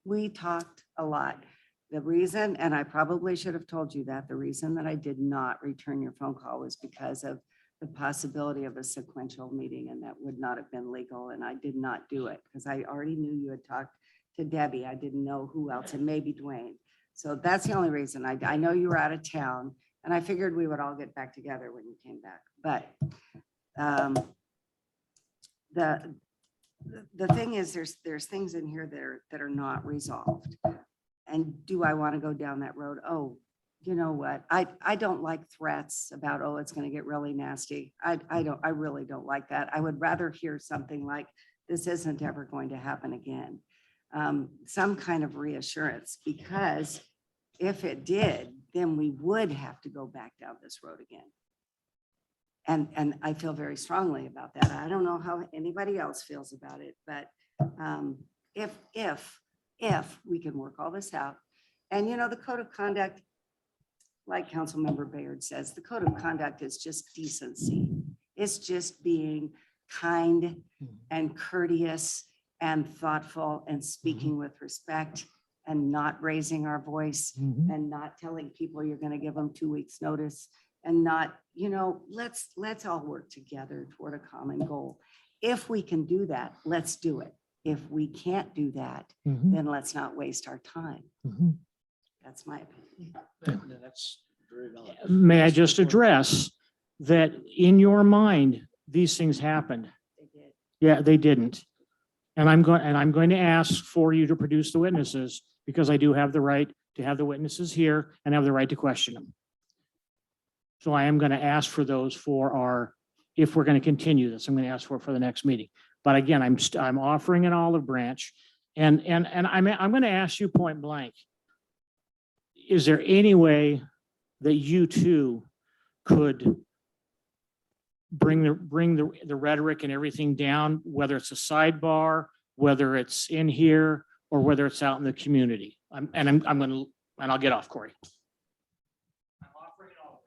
We talked a lot. The reason, and I probably should have told you that, the reason that I did not return your phone call was because of the possibility of a sequential meeting, and that would not have been legal, and I did not do it because I already knew you had talked to Debbie. I didn't know who else, and maybe Dwayne. So that's the only reason. I know you were out of town, and I figured we would all get back together when you came back. But the thing is, there's things in here that are not resolved. And do I want to go down that road? Oh, you know what? I don't like threats about, oh, it's going to get really nasty. I really don't like that. I would rather hear something like, this isn't ever going to happen again. Some kind of reassurance, because if it did, then we would have to go back down this road again. And I feel very strongly about that. I don't know how anybody else feels about it, but if we can work all this out, and the code of conduct, like Councilmember Bayard says, the code of conduct is just decency. It's just being kind and courteous and thoughtful and speaking with respect and not raising our voice Mhm. and not telling people you're going to give them 2 weeks notice and not, let's all work together toward a common goal. If we can do that, let's do it. If we can't do that, Mhm. then let's not waste our time. Mhm. That's my opinion. That's very valid. May I just address that in your mind, these things happened? They did. Yeah, they didn't. And I'm going to ask for you to produce the witnesses because I do have the right to have the witnesses here and have the right to question them. So I am going to ask for those if we're going to continue this, I'm going to ask for it for the next meeting. But again, I'm offering an olive branch and I'm going to ask you point blank. Is there any way that you two could bring the rhetoric and everything down, whether it's a sidebar, whether it's in here, or whether it's out in the community? I'll get off, Corey. I'm offering an olive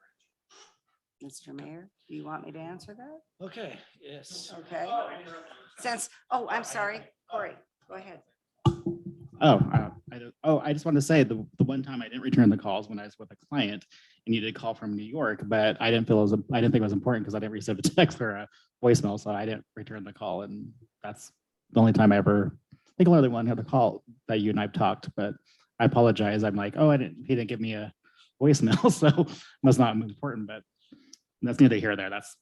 branch. Mr. Mayor, do you want me to answer that? Okay, yes. Okay. I'm sorry, Corey, go ahead. I just wanted to say the one time I didn't return the calls when I was with a client and you did call from New York, but I didn't think it was important because I didn't receive a text or a voicemail, so I didn't return the call. And that's the only time I think only one had the call that you and I've talked, but I apologize. I'm like, he didn't give me a voicemail, so it must not be important, but that's neither here nor there. That's,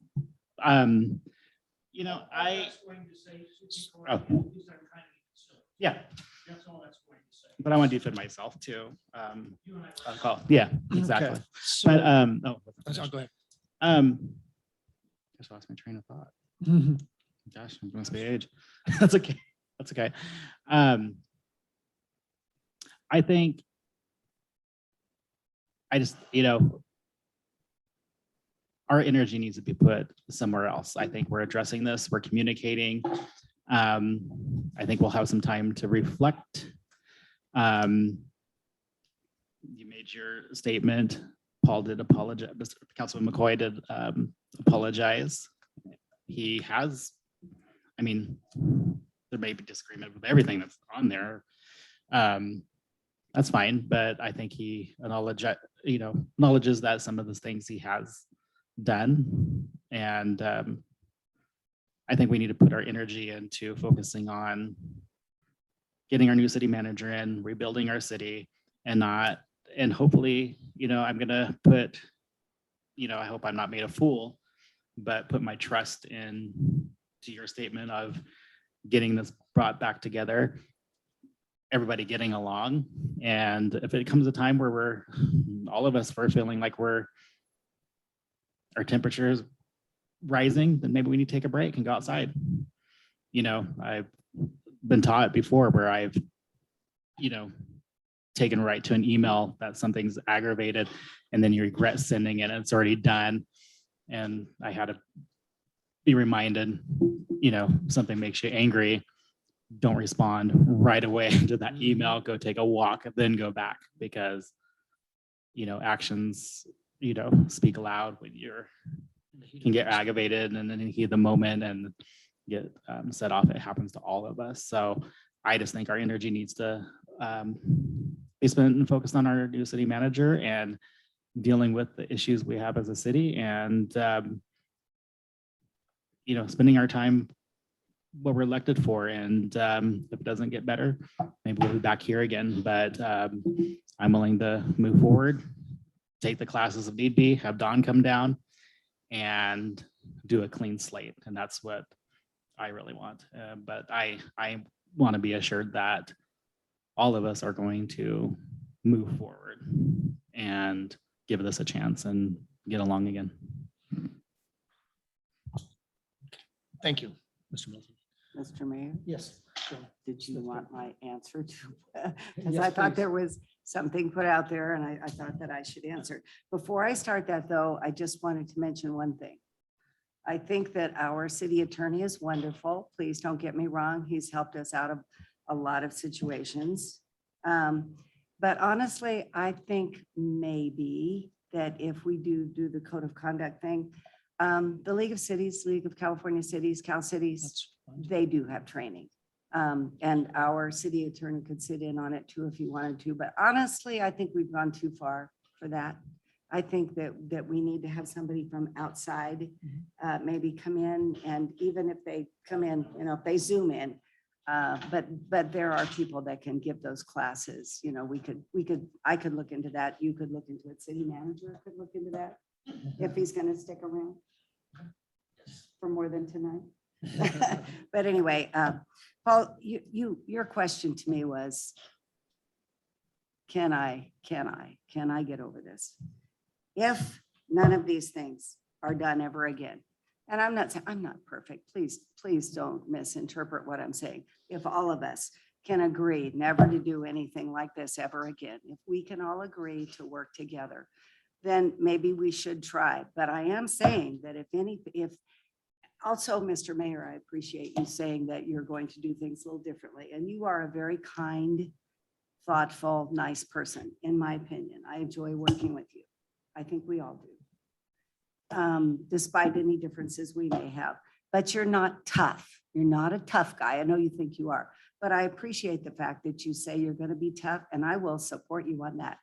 yeah. That's all that's going to say. But I want to defend myself too. I'll call. Yeah, exactly. Okay, But, Go ahead. Just lost my train of thought. Gosh, it must be age. That's okay. That's okay. I think our energy needs to be put somewhere else. I think we're addressing this, we're communicating. I think we'll have some time to reflect. You made your statement. Paul did apologize. Councilman McCoy did apologize. He has, there may be disagreement with everything that's on there. That's fine, but I think he acknowledges that some of the things he has done. And I think we need to put our energy into focusing on getting our new city manager in, rebuilding our city, and hopefully, I'm gonna put, I hope I'm not made a fool, but put my trust in to your statement of getting this brought back together, everybody getting along. And if it comes a time where all of us are feeling like our temperature is rising, then maybe we need to take a break and go outside. I've been taught before where I've, taken right to an email that something's aggravated and then you regret sending it and it's already done. And I had to be reminded, something makes you angry, don't respond right away to that email, go take a walk, then go back because, actions, speak loud when you can get aggravated and then heat the moment and get set off. It happens to all of us. So I just think our energy needs to be spent and focused on our new city manager and dealing with the issues we have as a city and, spending our time what we're elected for. And if it doesn't get better, maybe we'll be back here again. But I'm willing to move forward, take the classes if need be, have Don come down and do a clean slate. And that's what I really want. But I want to be assured that all of us are going to move forward and give this a chance and get along again. Thank you, Mr. Milton. Mr. Mayor, Yes. did you want my answer to? Because Yes, I thought please. there was something put out there and I thought that I should answer. Before I start that though, I just wanted to mention one thing. I think that our city attorney is wonderful. Please don't get me wrong. He's helped us out of a lot of situations. But honestly, I think maybe that if we do the code of conduct thing, the League of Cities, League of California Cities, Cal Cities, That's fine. they do have training. And our city attorney could sit in on it too if he wanted to, but honestly, I think we've gone too far for that. I think that we need to have somebody from outside maybe come in, and even if they come in, if they zoom in, but there are people that can give those classes, I could look into that. You could look into it. City manager could look into that if he's going to stick around for more than tonight. But anyway, Paul, your question to me was, can I get over this? If none of these things are done ever again, and I'm not saying I'm not perfect, please don't misinterpret what I'm saying. If all of us can agree never to do anything like this ever again, if we can all agree to work together, then maybe we should try. But I am saying that if also, Mr. Mayor, I appreciate you saying that you're going to do things a little differently. And you are a very kind, thoughtful, nice person, in my opinion. I enjoy working with you. I think we all do. Despite any differences we may have. But you're not tough. You're not a tough guy. I know you think you are. But I appreciate the fact that you say you're going to be tough, and I will support you on that.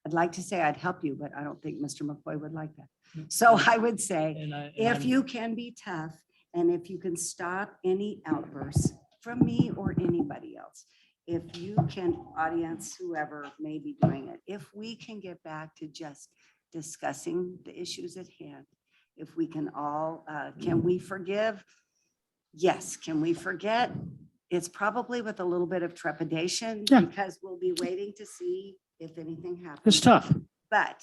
I'd like to say I'd help you, but I don't think Mr. McCoy would like that. So I would say, if you can be tough, and if you can stop any outbursts from me or anybody else, if you can, audience, whoever may be doing it, if we can get back to just discussing the issues at hand, if we can all, can we forgive? Yes. Can we forget? It's probably with a little bit of trepidation, Yeah. because we'll be waiting to see if anything happens. It's tough. But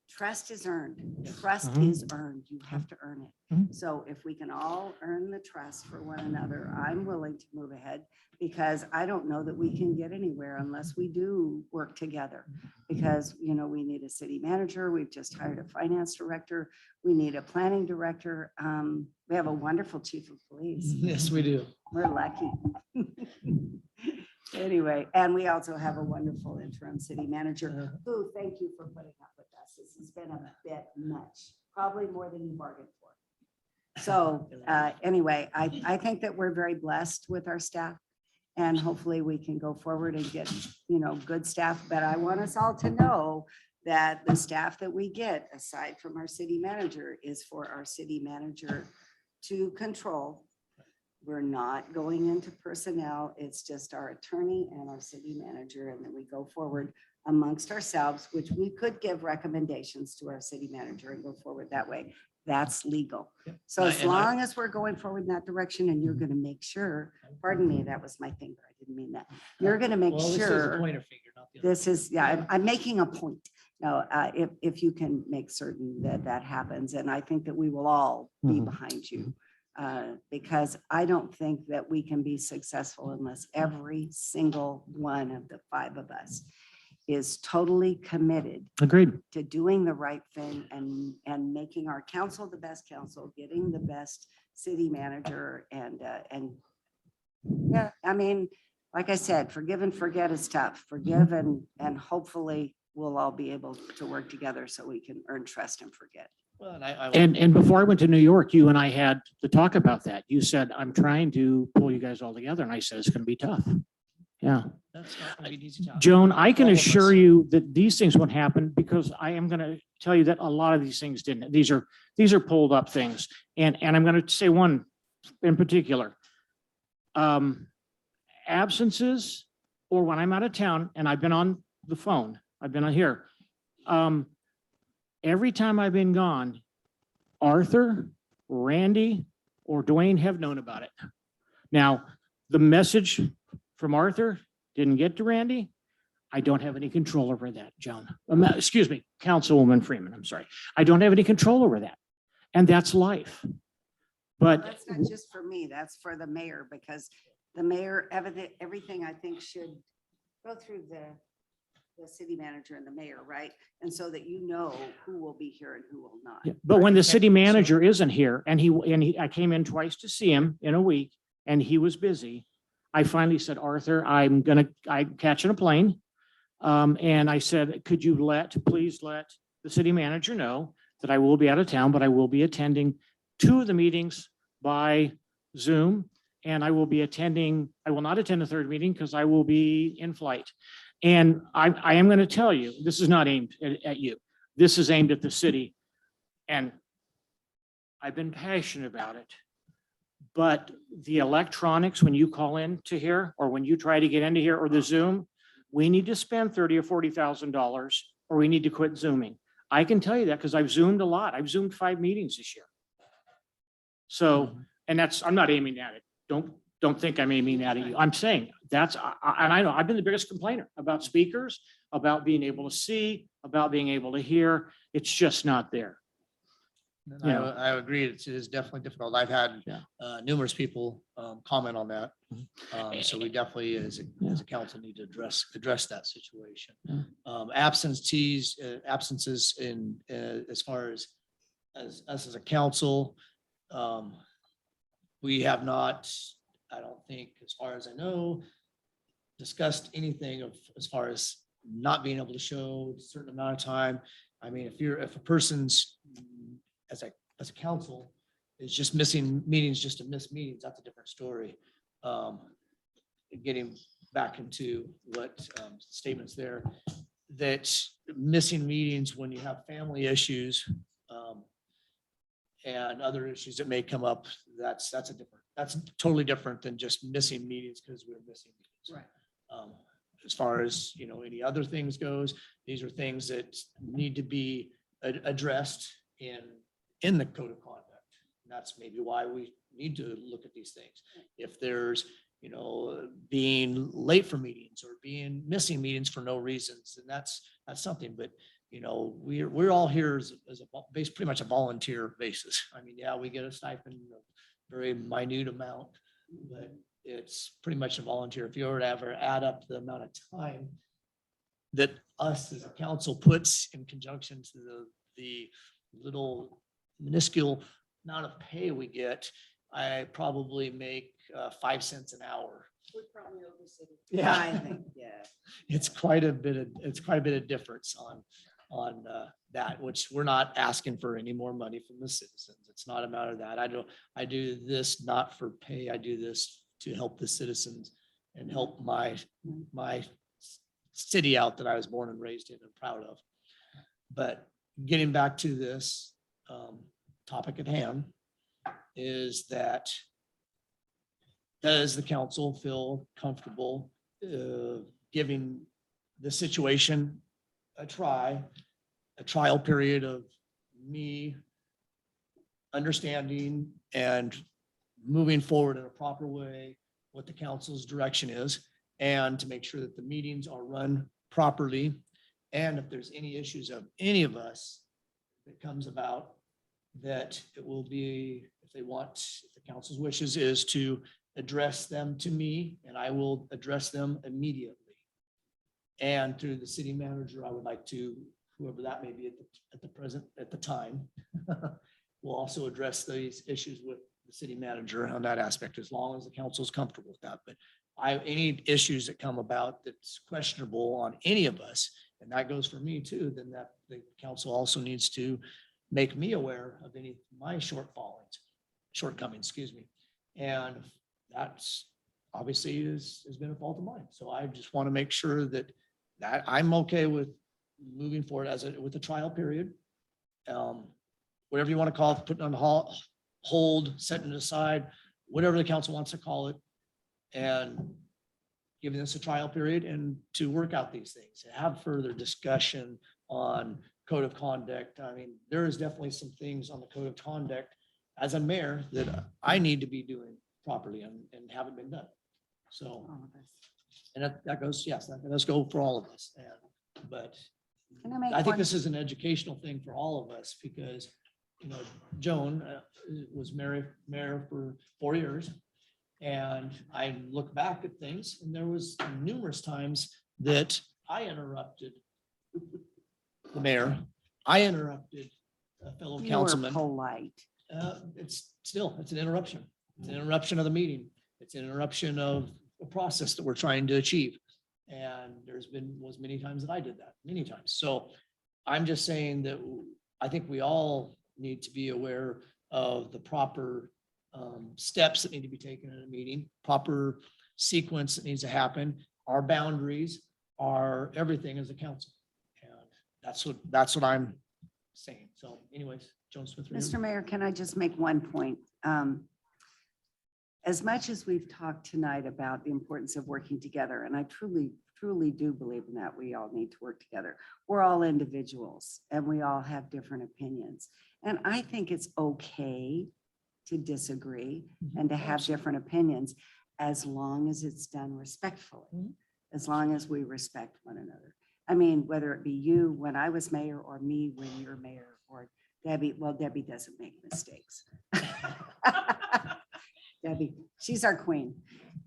trust is earned. Trust Mhm. is earned. You have to earn it. Mhm. So if we can all earn the trust for one another, I'm willing to move ahead, because I don't know that we can get anywhere unless we do work together. Because, we need a city manager. We've just hired a finance director. We need a planning director. We have a wonderful chief of police. Yes, we do. We're lucky. Anyway, and we also have a wonderful interim city manager who, thank you for putting up with us. This has been a bit much, probably more than you bargained for. So anyway, I think that we're very blessed with our staff, and hopefully we can go forward and get, good staff. But I want us all to know that the staff that we get, aside from our city manager, is for our city manager to control. We're not going into personnel. It's just our attorney and our city manager. And then we go forward amongst ourselves, which we could give recommendations to our city manager and go forward that way. That's legal. So as long as we're going forward in that direction, and you're going to make sure, pardon me, that was my finger. I didn't mean that. You're going to make Well, this is a sure. pointer finger, not the other. This is, yeah, I'm making a point. No, if you can make certain that that happens, and I think that we will all be Mhm. behind you. Because I don't think that we can be successful unless every single one of the 5 of us is totally committed Agreed. to doing the right thing and making our council the best council, getting the best city manager, and yeah, I mean, like I said, forgive and forget is tough. Forgive and hopefully we'll all be able to work together so we can earn trust and forget. Well, and I And before I went to New York, you and I had to talk about that. You said, I'm trying to pull you guys all together. And I said, it's going to be tough. Yeah. that's not gonna be an easy job. Joan, I can All of us. assure you that these things won't happen, because I am going to tell you that a lot of these things didn't. These are pulled up things. And I'm going to say one in particular. Absences, or when I'm out of town and I've been on the phone, I've been on here. Every time I've been gone, Arthur, Randy, or Dwayne have known about it. Now, the message from Arthur didn't get to Randy. I don't have any control over that, Joan. Excuse me, Councilwoman Freeman, I'm sorry. I don't have any control over that. And that's life. But That's not just for me, that's for the mayor, because the mayor, everything I think should go through the city manager and the mayor, right? And so that you know who will be here and who will not. yeah, but when the Right? city manager isn't here, and I came in twice to see him in a week, and he was busy, I finally said, Arthur, I'm catching a plane. And I said, could you please let the city manager know that I will be out of town, but I will be attending 2 of the meetings by Zoom. and I will not attend the third meeting because I will be in flight. And I am going to tell you, this is not aimed at you. This is aimed at the city. And I've been passionate about it. But the electronics, when you call in to here, or when you try to get into here, or the Zoom, we need to spend $30,000 or $40,000, or we need to quit Zooming. I can tell you that because I've Zoomed a lot. I've Zoomed 5 meetings this year. So, and I'm not aiming at it. Don't think I'm aiming at you. I'm saying and I know I've been the biggest complainer about speakers, about being able to see, about being able to hear. It's just not there. And Yeah. I agree. It is definitely difficult. I've had Yeah. numerous people comment on that. So we definitely, as a council, need to address that situation. Yeah. Absences in as far as us as a council, we have not, I don't think, as far as I know, discussed anything of as far as not being able to show a certain amount of time. I mean, if a person's as a council is just missing meetings just to miss meetings, that's a different story. Getting back into what statements there, that missing meetings when you have family issues and other issues that may come up, that's totally different than just missing meetings because we're missing meetings. Right. As far as, any other things goes, these are things that need to be addressed in the code of conduct. And that's maybe why we need to look at these things. If there's, being late for meetings or being missing meetings for no reasons, then that's something. But, we're all here as pretty much a volunteer basis. I mean, yeah, we get a stipend, a very minute amount, but it's pretty much a volunteer. If you were to ever add up the amount of time that us as a council puts in conjunction to the little minuscule amount of pay we get, I probably make 5 cents an hour. Yeah, I think, yeah. It's quite a bit of difference on that, which we're not asking for any more money from the citizens. It's not a matter of that. I do this not for pay. I do this to help the citizens and help my city out that I was born and raised in and proud of. But getting back to this topic at hand is that does the council feel comfortable giving the situation a trial period of me understanding and moving forward in a proper way, what the council's direction is, and to make sure that the meetings are run properly. And if there's any issues of any of us that comes about, that it will be, if the council's wishes is to address them to me, and I will address them immediately. And through the city manager, I would like to, whoever that may be at the time, will also address these issues with the city manager on that aspect, as long as the council is comfortable with that. But any issues that come about that's questionable on any of us, and that goes for me too, then that the council also needs to make me aware of any of my shortcomings, excuse me. And that's obviously has been a fault of mine. So I just want to make sure that I'm okay with moving forward with the trial period. Whatever you want to call it, putting on hold, setting it aside, whatever the council wants to call it, and giving us a trial period and to work out these things, have further discussion on code of conduct. I mean, there is definitely some things on the code of conduct as a mayor that I need to be doing properly and haven't been done. So, and that goes, yes, that does go for all of us. But Can I make I think one- this is an educational thing for all of us because, Joan was mayor for 4 years. And I look back at things and there was numerous times that I interrupted the mayor. I interrupted a fellow You were councilman. polite. It's an interruption. It's an interruption of the meeting. It's an interruption of a process that we're trying to achieve. And was many times that I did that, many times. So I'm just saying that I think we all need to be aware of the proper steps that need to be taken in a meeting, proper sequence that needs to happen, our boundaries, our everything as a council. And that's what I'm saying. So anyways, Joan Smith. Mr. Mayor, can I just make one point? As much as we've talked tonight about the importance of working together, and I truly do believe in that, we all need to work together. We're all individuals and we all have different opinions. And I think it's okay to disagree and to have different opinions as long as it's done respectfully, as long as we respect one another. I mean, whether it be you when I was mayor or me when you're mayor or Debbie, well, Debbie doesn't make mistakes. Debbie, she's our queen.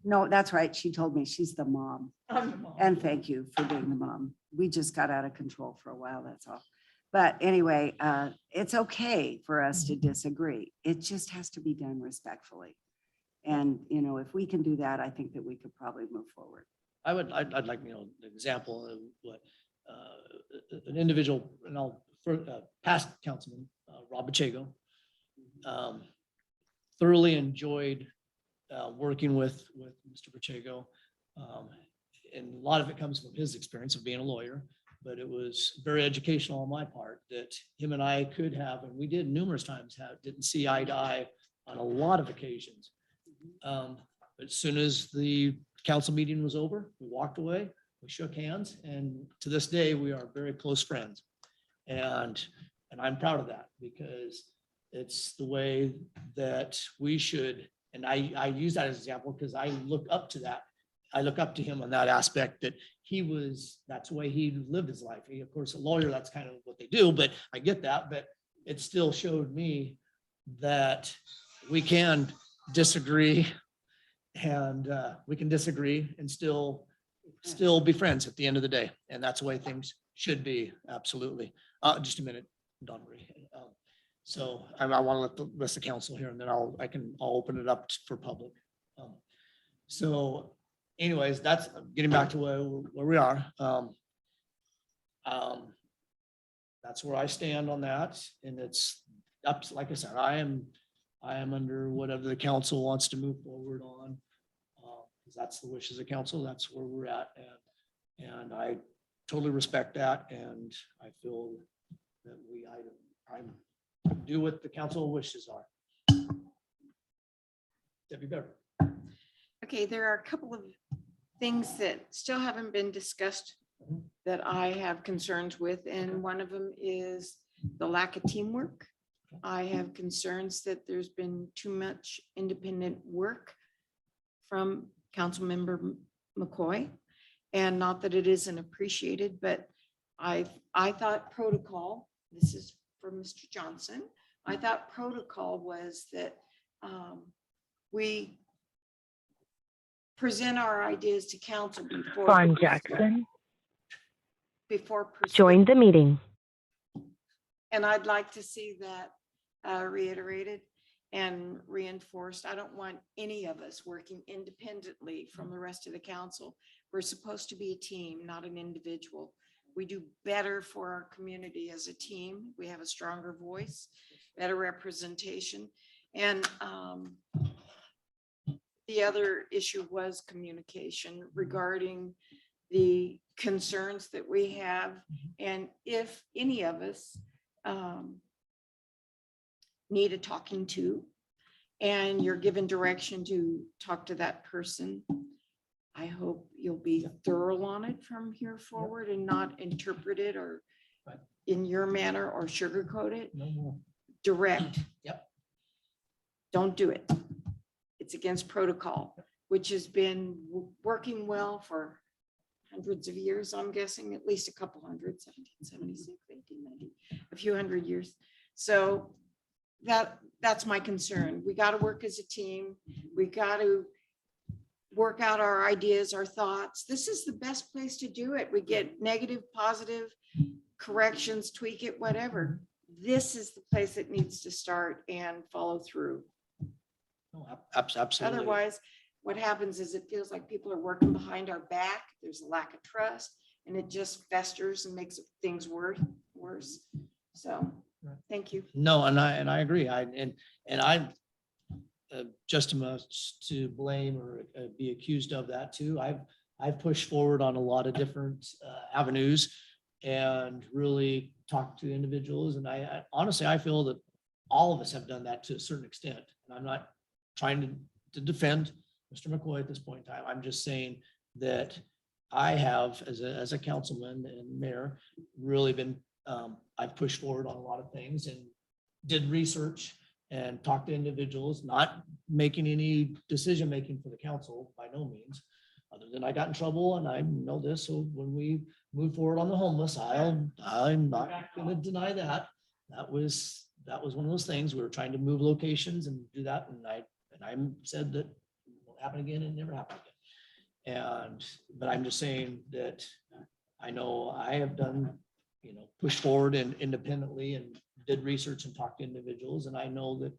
No, that's right. She told me she's the mom. And thank you for being the mom. We just got out of control for a while, that's all. But anyway, it's okay for us to disagree. It just has to be done respectfully. And, you know, if we can do that, I think that we could probably move forward. I'd like, an example of what an individual, and past councilman, Rob Pacheco, thoroughly enjoyed working with Mr. Pacheco. And a lot of it comes from his experience of being a lawyer, but it was very educational on my part that him and I could have, and we did numerous times didn't see eye to eye on a lot of occasions. But as soon as the council meeting was over, we walked away, we shook hands, and to this day, we are very close friends. And I'm proud of that because it's the way that we should, and I use that as an example because I look up to that. I look up to him on that aspect that that's the way he lived his life. He, of course, a lawyer, that's kind of what they do, but I get that, but it still showed me that we can disagree and we can disagree and still be friends at the end of the day. And that's the way things should be. Absolutely. Just a minute, Don Marie. So I want to let the rest of the council here and then I'll open it up for public. So anyways, that's getting back to where we are. That's where I stand on that. And it's up, like I said, I am under whatever the council wants to move forward on. Because that's the wishes of council. That's where we're at. And I totally respect that. And I feel that I do what the council wishes are. Debbie Bear. Okay, there are a couple of things that still haven't been discussed that I have concerns with, and one of them is the lack of teamwork. I have concerns that there's been too much independent work from Councilmember McCoy, and not that it isn't appreciated, but I thought protocol, this is for Mr. Johnson, I thought protocol was that we present our ideas to council before. Vaughn Jackson Before. joined the meeting. And I'd like to see that reiterated and reinforced. I don't want any of us working independently from the rest of the council. We're supposed to be a team, not an individual. We do better for our community as a team. We have a stronger voice, better representation. And the other issue was communication regarding the concerns that we have. And if any of us need a talking to, and you're given direction to talk to that person, I hope you'll be thorough on it from here forward and not interpret it or in your manner or sugarcoat it. No more. Direct. Yep. Don't do it. It's against protocol, which has been working well for hundreds of years. I'm guessing at least a couple hundred, 1776, 1890, a few hundred years. So that's my concern. We got to work as a team. We got to work out our ideas, our thoughts. This is the best place to do it. We get negative, positive corrections, tweak it, whatever. This is the place that needs to start and follow through. No, absolutely. Otherwise, what happens is it feels like people are working behind our back. There's a lack of trust and it just festers and makes things worse. So thank you. No, and I agree. just as much to blame or be accused of that too. I've pushed forward on a lot of different avenues and really talked to individuals. And I honestly, I feel that all of us have done that to a certain extent. And I'm not trying to defend Mr. McCoy at this point in time. I'm just saying that I have, as a councilman and mayor, really been, I've pushed forward on a lot of things and did research and talked to individuals, not making any decision-making for the council by no means, other than I got in trouble and I know this. So when we move forward on the homeless, I'm not gonna deny that. That was one of those things. We were trying to move locations and do that. And I said that won't happen again and never happened again. But I'm just saying that I know I have done, pushed forward and independently and did research and talked to individuals. And I know that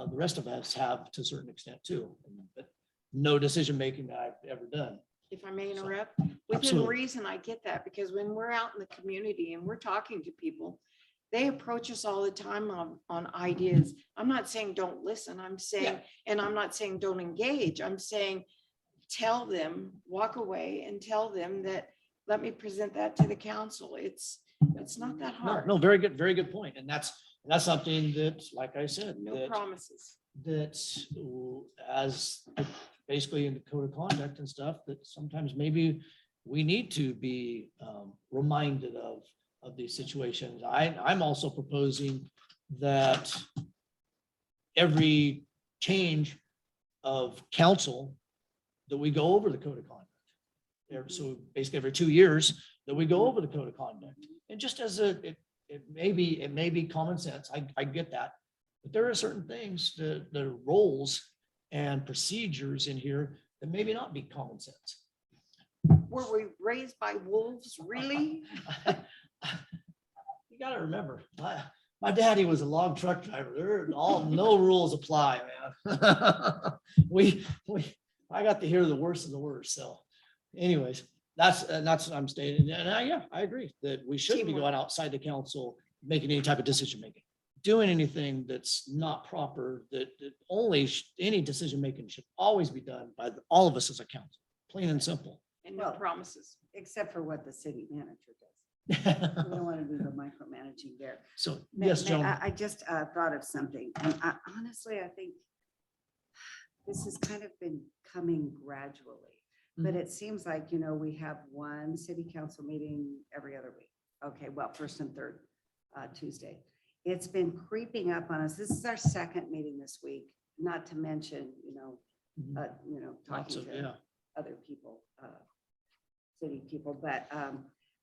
the rest of us have to a certain extent too, but no decision-making that I've ever done. If I may interrupt, within Absolutely. reason, I get that, because when we're out in the community and we're talking to people, they approach us all the time on ideas. I'm not saying don't listen, I'm saying, Yeah. and I'm not saying don't engage, I'm saying, tell them, walk away and tell them that, let me present that to the council. It's not that No, hard. no, very good point. And that's something that, like I said, No that promises. as basically in the code of conduct and stuff, that sometimes maybe we need to be reminded of these situations. I'm also proposing that every change of council that we go over the code of conduct. So basically every 2 years that we go over the code of conduct. And just as it may be common sense, I get that. But there are certain things, the roles and procedures in here that maybe not be common sense. Were we raised by wolves, really? You gotta remember, my daddy was a log truck driver. No rules apply, man. I got to hear the worst of the worst. So anyways, that's what I'm stating. And I agree that we shouldn't be going outside the council, making any type of decision making, doing anything that's not proper, that any decision making should always be done by all of us as a council, plain and simple. And no Well, promises. Except for what the city manager does. We don't want to do the micromanaging there. So, yes, Joan. I just thought of something, and honestly, I think this has kind of been coming gradually, but it seems like, we have one city council meeting every other week. Okay, well, first and third Tuesday. It's been creeping up on us. This is our second meeting this week, not to mention, Lots talking of, to other people, city people, but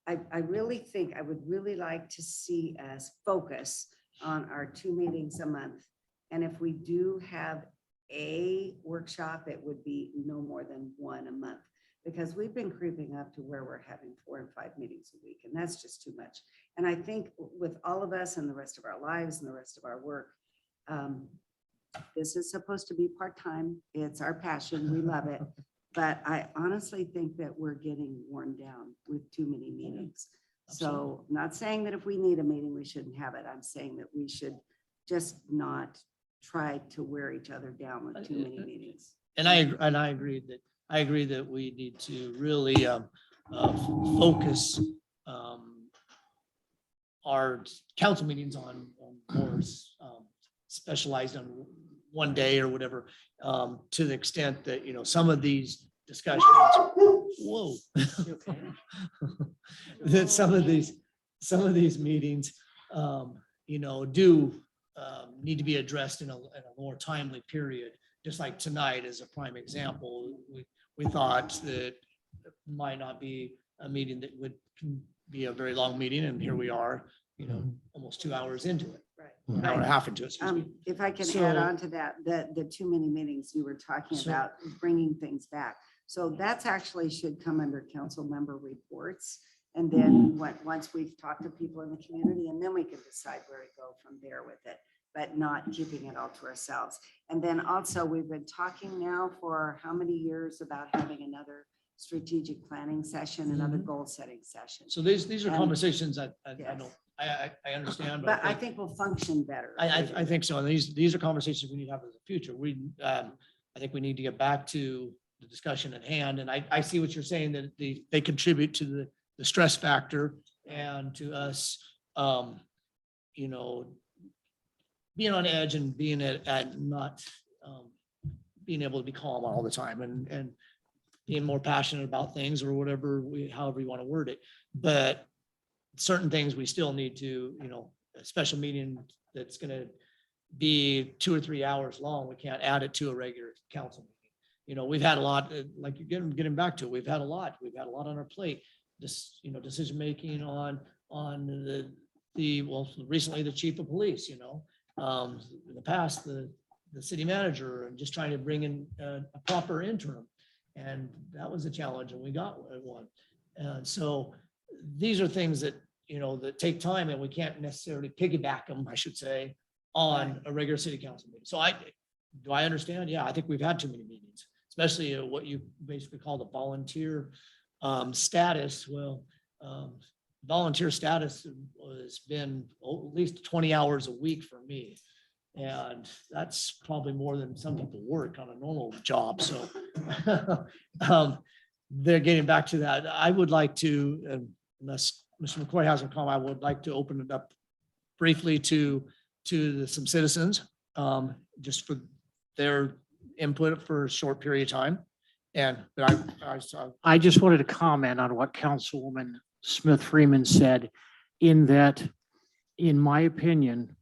I really think I would really like to see us focus on our 2 meetings a month. And if we do have a workshop, it would be no more than 1 a month, because we've been creeping up to where we're having 4 and 5 meetings a week, and that's just too much. And I think with all of us and the rest of our lives and the rest of our work, this is supposed to be part-time. It's our passion. We love it. But I honestly think that we're getting worn down with too many meetings. So I'm not saying that if we need a meeting, we shouldn't have it. I'm saying that we should just not try to wear each other down with too many meetings. And I agree that we need to really focus our council meetings on more specialized on one day or whatever, to the extent that, some of these discussions, whoa, that some of these meetings, do need to be addressed in a more timely period. Just like tonight is a prime example. We thought that it might not be a meeting that would be a very long meeting, and here we are, almost 2 hours into it. Right. An hour and a half into it. Excuse me. If I can So- add on to that, the too many meetings you were talking So- about, bringing things back. So that's actually should come under council member reports. And then once we've talked to people in the community, and then we can decide where to go from there with it, but not keeping it all to ourselves. And then also, we've been talking now for how many years about having another strategic planning session, another goal setting session. So these are And- conversations that I Yes. don't I understand, But I think we'll function better. I think so. And these are conversations we need to have in the future. I think we need to get back to the discussion at hand. And I see what you're saying, that they contribute to the stress factor and to us, you know, being on edge and being at not, being able to be calm all the time and being more passionate about things or whatever, however you want to word it. But certain things we still need to, you know, a special meeting that's gonna be 2 or 3 hours long, we can't add it to a regular council meeting. You know, we've had a lot, like you're getting back to it, we've had a lot on our plate. This, you know, decision-making on well, recently the chief of police, you know, in the past, the city manager, and just trying to bring in a proper interim. And that was a challenge, and we got one. And so these are things that, you know, that take time, and we can't necessarily piggyback them, I should say, on a regular city council meeting. So do I understand? Yeah, I think we've had too many meetings, especially what you basically call the volunteer status. Well, volunteer status has been at least 20 hours a week for me. And that's probably more than some people work on a normal job. So they're getting back to that. I would like to, unless Mr. McCoy hasn't come, I would like to open it up briefly to some citizens, just for their input for a short period of time. And I just wanted to comment on what Councilwoman Smith Freeman said, in that, in my opinion,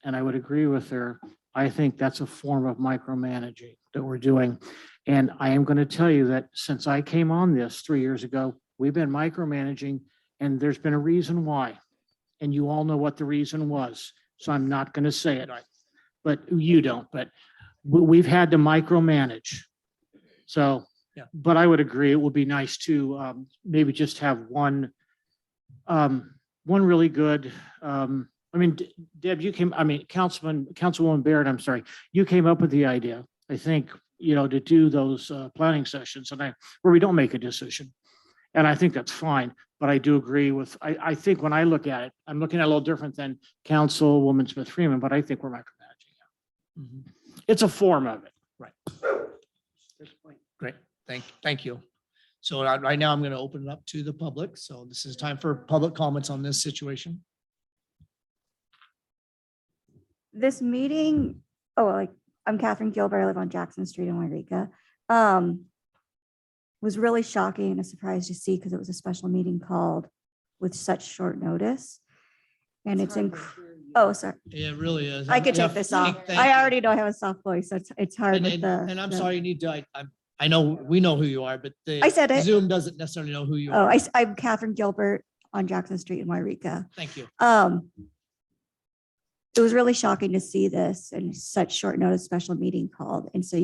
and I would agree with her, I think that's a form of micromanaging that we're doing. And I am going to tell you that since I came on this 3 years ago, we've been micromanaging, and there's been a reason why. And you all know what the reason was. So I'm not going to say it, but you don't, but we've had to micromanage. So, yeah. But I would agree, it would be nice to maybe just have one really good, I mean, Deb, Councilwoman Barrett, I'm sorry, you came up with the idea, I think, you know, to do those planning sessions where we don't make a decision. And I think that's fine, but I do agree with, I think when I look at it, I'm looking at it a little different than Councilwoman Smith Freeman, but I think we're micromanaging. Mhm. It's a form of it. Right. Great. Thank you. So right now I'm going to open it up to the public. So this is time for public comments on this situation. This meeting, I'm Catherine Gilbert, I live on Jackson Street in Yreka. Was really shocking and a surprise to see, because it was a special meeting called with such short notice. And sorry, It really is. I could take this off. I already know I have a soft voice, so it's hard with the. And I'm sorry, you need to, I know, we know who you are, but I said it. Zoom doesn't necessarily know who you Oh, are. I'm Catherine Gilbert on Jackson Street in Yreka. Thank you. It was really shocking to see this and such short notice special meeting called. And so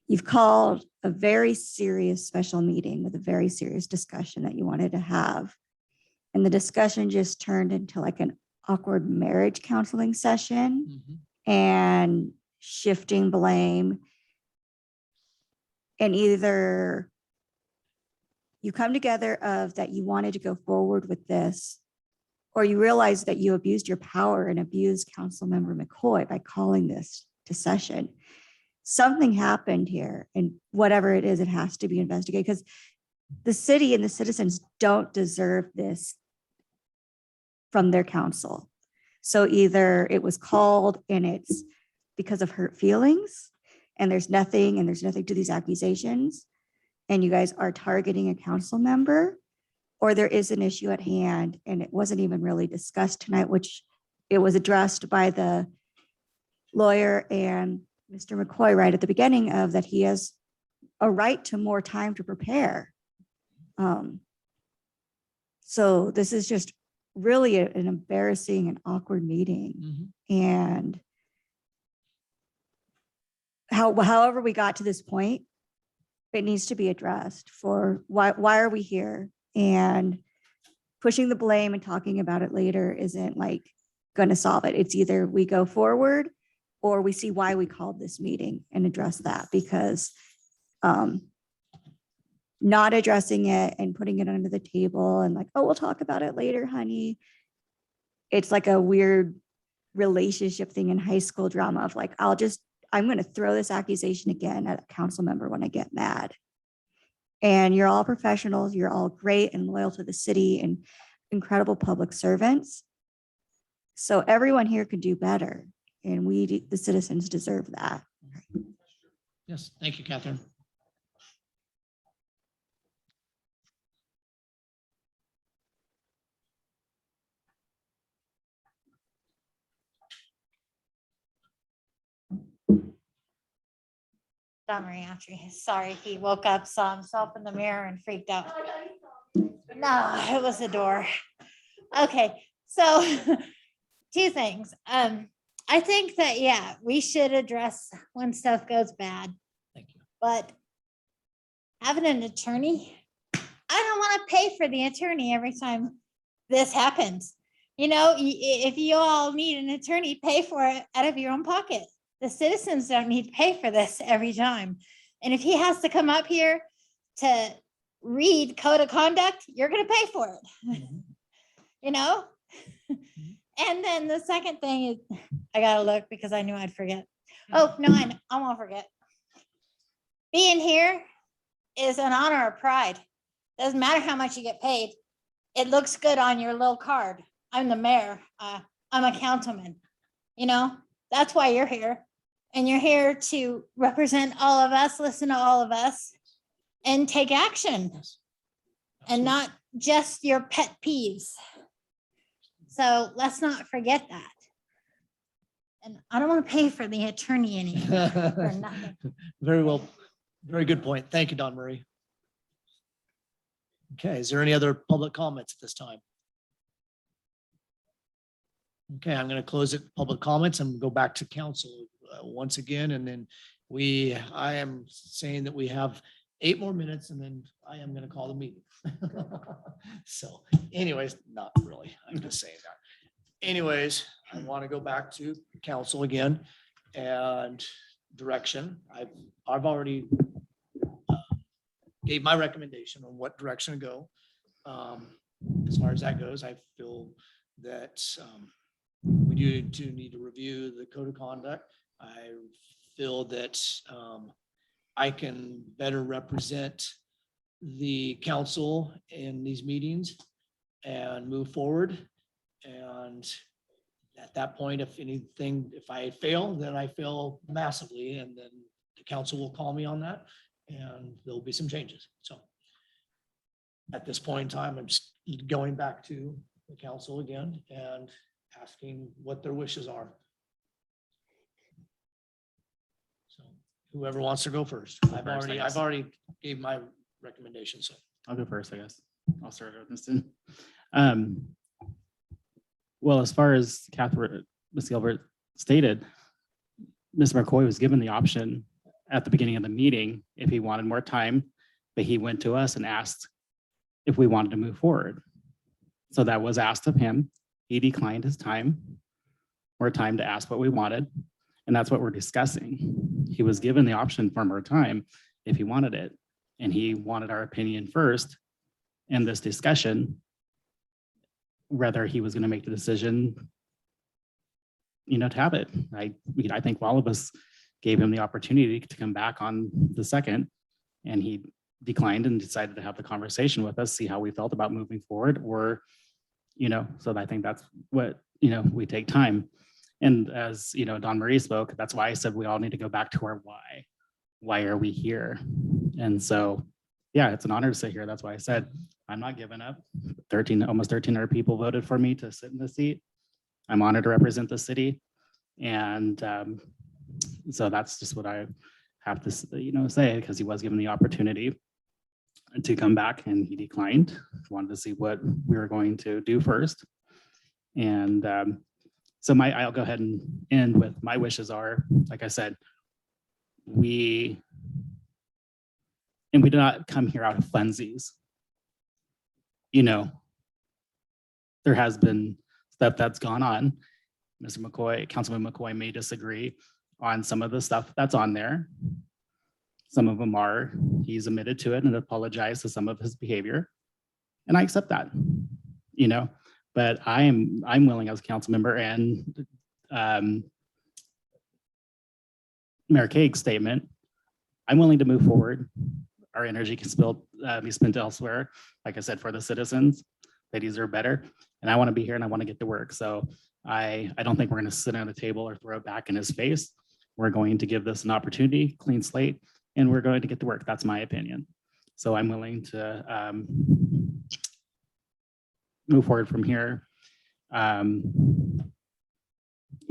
you've called a very serious special meeting with a very serious discussion that you wanted to have. And the discussion just turned into like an awkward marriage counseling session Mhm. and shifting blame. And either you come together of that you wanted to go forward with this, or you realize that you abused your power and abused Councilmember McCoy by calling this to session. Something happened here, and whatever it is, it has to be investigated, because the city and the citizens don't deserve this from their council. So either it was called and it's because of hurt feelings, and there's nothing to these accusations, and you guys are targeting a council member, or there is an issue at hand and it wasn't even really discussed tonight, which it was addressed by the lawyer and Mr. McCoy right at the beginning of that he has a right to more time to prepare. So this is just really an embarrassing and awkward meeting. Mhm. And however we got to this point, it needs to be addressed for why are we here? And pushing the blame and talking about it later isn't like going to solve it. It's either we go forward or we see why we called this meeting and address that, because not addressing it and putting it under the table and like, oh, we'll talk about it later, honey. it's like a weird relationship thing in high school drama of like, I'm going to throw this accusation again at a council member when I get mad. And you're all professionals. You're all great and loyal to the city and incredible public servants. So everyone here could do better. And the citizens deserve that. Yes, thank you, Catherine. Don Marie Autry. Sorry, he woke up, saw himself in the mirror and freaked out. No, it was the door. Okay, so two things. I think that, yeah, we should address when stuff goes bad, Thank you. but having an attorney, I don't want to pay for the attorney every time this happens. You know, if you all need an attorney, pay for it out of your own pocket. The citizens don't need to pay for this every time. And if he has to come up here to read code of conduct, you're going to pay for it. You know? And then the second thing is, I got to look because I knew I'd forget. Oh, no, I won't forget. Being here is an honor or pride. Doesn't matter how much you get paid. It looks good on your little card. I'm the mayor. I'm a councilman. You know, that's why you're here. And you're here to represent all of us, listen to all of us, and take action. And not just your pet peeves. So let's not forget that. And I don't want to pay for the attorney anymore for nothing. Very well. Very good point. Thank you, Don Marie. Okay, is there any other public comments at this time? Okay, I'm going to close it, public comments, and go back to council once again. And then I am saying that we have 8 more minutes and then I am going to call the meeting. So anyways, not really, I'm just saying that. Anyways, I want to go back to council again and direction. I've already gave my recommendation on what direction to go. As far as that goes, I feel that we do need to review the code of conduct. I feel that I can better represent the council in these meetings and move forward. And at that point, if I fail, then I fail massively, and then the council will call me on that and there'll be some changes. So at this point in time, I'm just going back to the council again and asking what their wishes are. So whoever wants to go first. I've already gave my recommendation, so. I'll go first, I guess. I'll start with this. Well, as far as Ms. Gilbert stated, Mr. McCoy was given the option at the beginning of the meeting if he wanted more time, but he went to us and asked if we wanted to move forward. So that was asked of him. He declined his time or time to ask what we wanted. And that's what we're discussing. He was given the option for more time if he wanted it. And he wanted our opinion first in this discussion, whether he was going to make the decision, to have it. I think all of us gave him the opportunity to come back on the 2nd, and he declined and decided to have the conversation with us, see how we felt about moving forward, or, so I think that's what, we take time. And as, Don Marie spoke, that's why I said we all need to go back to our why. Why are we here? And so, yeah, it's an honor to sit here. That's why I said, I'm not giving up. Almost 1,300 people voted for me to sit in the seat. I'm honored to represent the city. And so that's just what I have to, say, because he was given the opportunity to come back and he declined. Wanted to see what we were going to do first. And so I'll go ahead and end with my wishes are, like I said, we do not come here out of funsies. There has been stuff that's gone on. Mr. McCoy, Councilman McCoy may disagree on some of the stuff that's on there. Some of them he's admitted to it and apologized to some of his behavior. And I accept that, But I'm willing as a council member and Mayor Kake's statement, I'm willing to move forward. Our energy can still be spent elsewhere, like I said, for the citizens. They deserve better. And I want to be here and I want to get to work. So I don't think we're going to sit at a table or throw it back in his face. We're going to give this an opportunity, clean slate, and we're going to get to work. That's my opinion. So I'm willing to move forward from here. You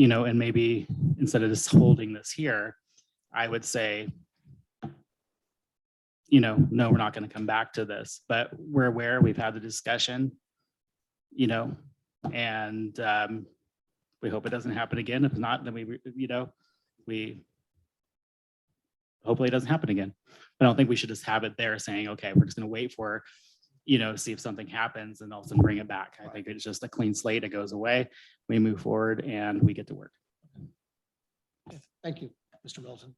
know, and maybe instead of just holding this here, I would say, you know, no, we're not going to come back to this, but we're aware, we've had the discussion, you know, and we hope it doesn't happen again. If not, then we hopefully it doesn't happen again. I don't think we should just have it there saying, okay, we're just going to wait for, you know, see if something happens and all of a sudden bring it back. I think it's just a clean slate. It goes away. We move forward and we get to work. Thank you, Mr. Milton.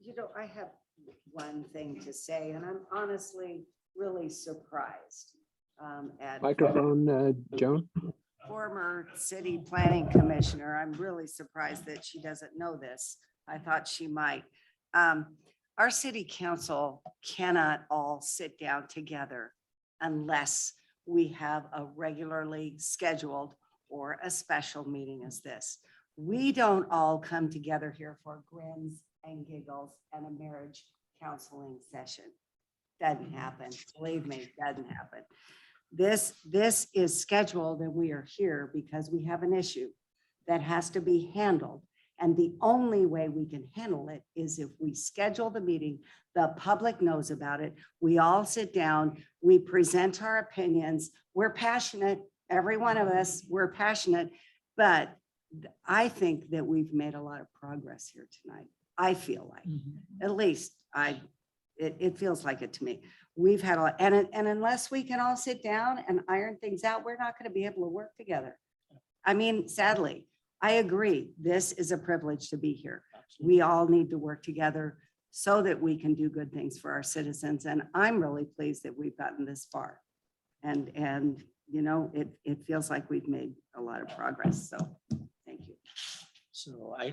You know, I have one thing to say, and I'm honestly really surprised at Microphone, Joan. former city planning commissioner. I'm really surprised that she doesn't know this. I thought she might. Our city council cannot all sit down together unless we have a regularly scheduled or a special meeting as this. We don't all come together here for grins and giggles and a marriage counseling session. Doesn't happen. Believe me, doesn't happen. This is scheduled and we are here because we have an issue that has to be handled. And the only way we can handle it is if we schedule the meeting, the public knows about it. We all sit down, we present our opinions. We're passionate, every one of us, we're passionate, but I think that we've made a lot of progress here tonight. I feel like, at least it feels like it to me. We've had a lot, and unless we can all sit down and iron things out, we're not going to be able to work together. I mean, sadly, I agree. This is a privilege to be here. We all need to work together so that we can do good things for our citizens. And I'm really pleased that we've gotten this far. And you know, it feels like we've made a lot of progress. So thank you. So I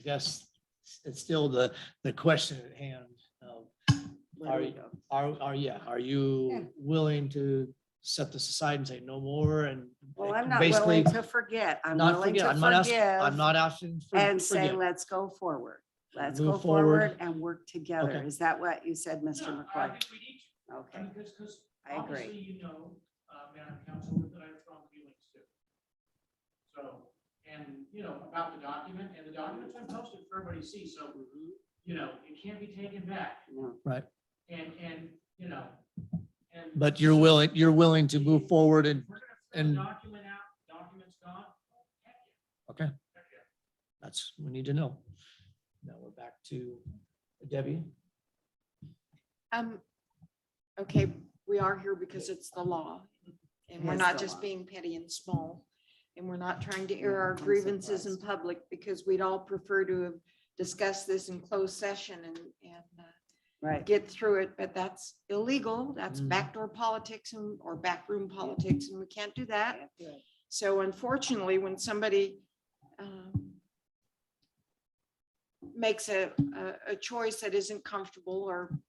guess it's still the question at hand. Where do we go? Are Yeah. you willing to set this aside and say no more? And Well, I'm not basically willing to forget. I'm not willing forget. to I'm not asking. I'm forgive not asking for and say, forgive. let's go forward. Let's Move go forward. forward and work together. Okay. Is that what you said, Mr. McCoy? Okay, Because I agree. obviously, you know, Madam Councilwoman, that I have strong feelings too. So, and, you know, about the document, and the document's been posted for everybody to see, so, you know, it can't be taken back. No. Right. And, you know, and. But you're willing to move forward and We're gonna throw and- the document out, document's gone. Heck yeah, okay. heck yeah. That's we need to know. Now we're back to Debbie. Okay, we are here because it's the law. And we're It is not the just law. being petty and small. And we're not trying to air our I'm grievances in surprised. public because we'd all prefer to have discussed this in closed session and Right. get through it, but that's illegal. That's Mhm. backdoor politics or backroom politics, and we can't do that. So unfortunately, when somebody makes a choice that isn't comfortable or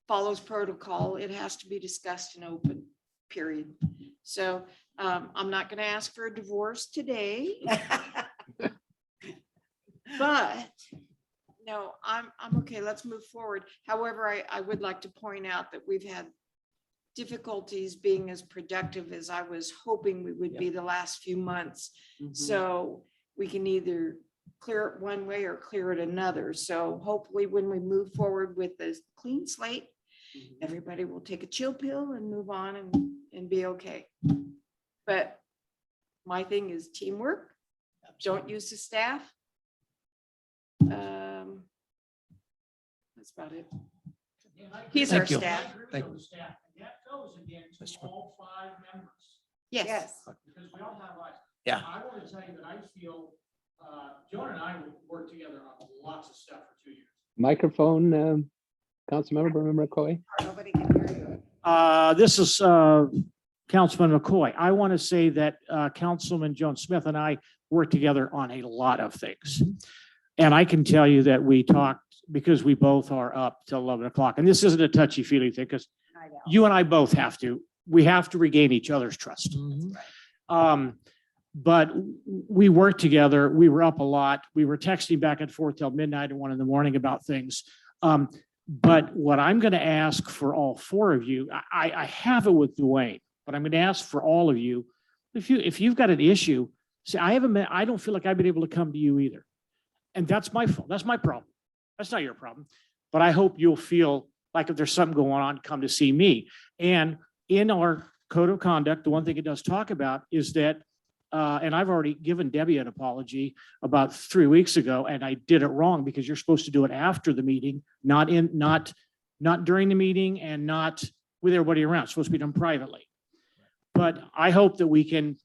follows protocol, it has to be discussed in open, period. So I'm not going to ask for a divorce today, but no, I'm okay. Let's move forward. However, I would like to point out that we've had difficulties being as productive as I was hoping we would be the last few months. Mhm. So we can either clear it one way or clear it another. So hopefully when we move forward with this clean slate, Mhm. everybody will take a chill pill and move on and be okay. But my thing is teamwork. Don't use the staff. That's about it. He's our Thank you. staff. Thank you. Staff, and that goes again to Mr. all 5 members, Yes. because we all have lives. Yeah. I want to tell you that I feel, Joan and I worked together on lots of stuff for 2 years. Microphone, Councilmember McCoy. Nobody can hear you. This is Councilman McCoy. I want to say that Councilman Joan Smith and I worked together on a lot of things. And I can tell you that we talked because we both are up till 11 o'clock. And this isn't a touchy feely thing because I know. you and I both have to. We have to regain each other's trust. But we worked together. We were up a lot. We were texting back and forth till midnight and 1 a.m. about things. But what I'm going to ask for all 4 of you, I have it with Dwayne, but I'm going to ask for all of you, if you've got an issue, see, I don't feel like I've been able to come to you either. And that's my fault. That's my problem. That's not your problem. But I hope you'll feel like if there's something going on, come to see me. And in our code of conduct, the one thing it does talk about is that, and I've already given Debbie an apology about 3 weeks ago, and I did it wrong because you're supposed to do it after the meeting, not during the meeting and not with everybody around. It's supposed to be done privately. But I hope that we can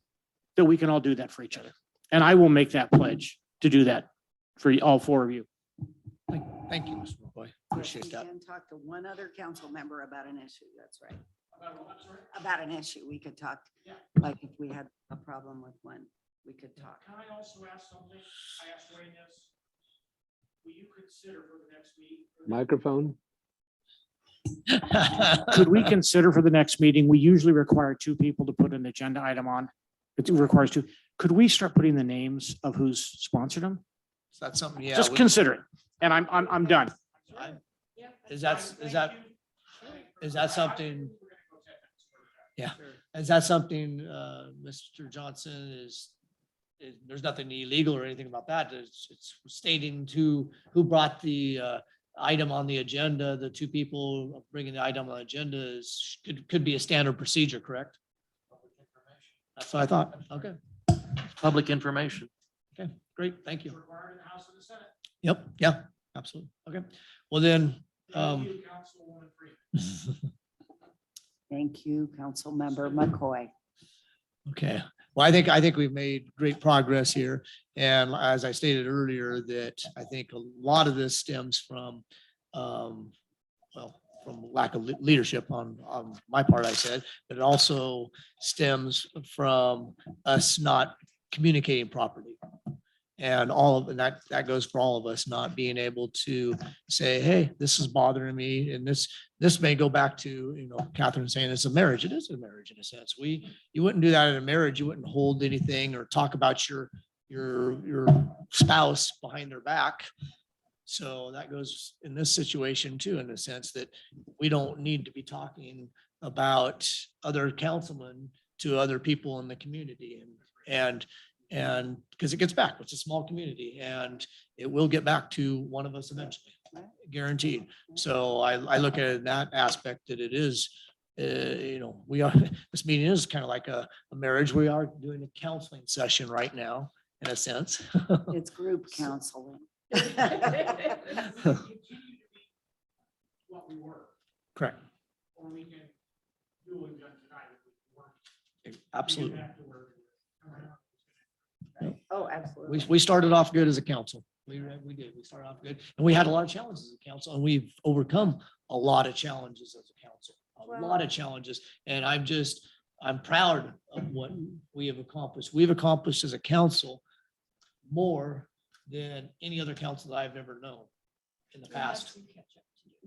all do that for each other. And I will make that pledge to do that for all 4 of you. Thank you, Mr. McCoy. Appreciate that. And talk to one other council member about an issue. That's right. About an issue. We could talk, like if we had a problem with one, we could talk. Can I also ask something? I asked Wayne this. Will you consider for the next meeting? Microphone? Could we consider for the next meeting, we usually require 2 people to put an agenda item on. It requires 2. Could we start putting the names of who's sponsored them? Is that something? Yeah. Just consider it. And I'm done. Is that something? Yeah. Is that something, Mr. Johnson is, there's nothing illegal or anything about that. It's stating to who brought the item on the agenda, the 2 people bringing the item on the agenda could be a standard procedure, correct? That's what I thought. Okay, Public information. okay, great, thank you. Yep, yeah, absolutely. Okay, well then, Thank you, Council Member McCoy. okay, well, I think we've made great progress here. And as I stated earlier, that I think a lot of this stems from, from lack of leadership on my part, I said, but it also stems from us not communicating properly. And that goes for all of us not being able to say, hey, this is bothering me. And this may go back to, Catherine saying it's a marriage. It is a marriage in a sense. You wouldn't do that in a marriage. You wouldn't hold anything or talk about your spouse behind their back. So that goes in this situation too, in the sense that we don't need to be talking about other councilmen to other people in the community. And because it gets back, it's a small community and it will get back to one of us eventually, guaranteed. So I look at it in that aspect that it is, we are, this meeting is kind of like a marriage. We are doing a counseling session right now, in a sense. It's group counseling. What we were, Correct. or we can do what we've done tonight if we work. Absolutely. Oh, absolutely. We started off good as a council. We did. We started off good. And we had a lot of challenges as a council and we've overcome a lot of challenges as a council, a lot of challenges. And I'm proud of what we have accomplished. We've accomplished as a council more than any other council that I've ever known in the past.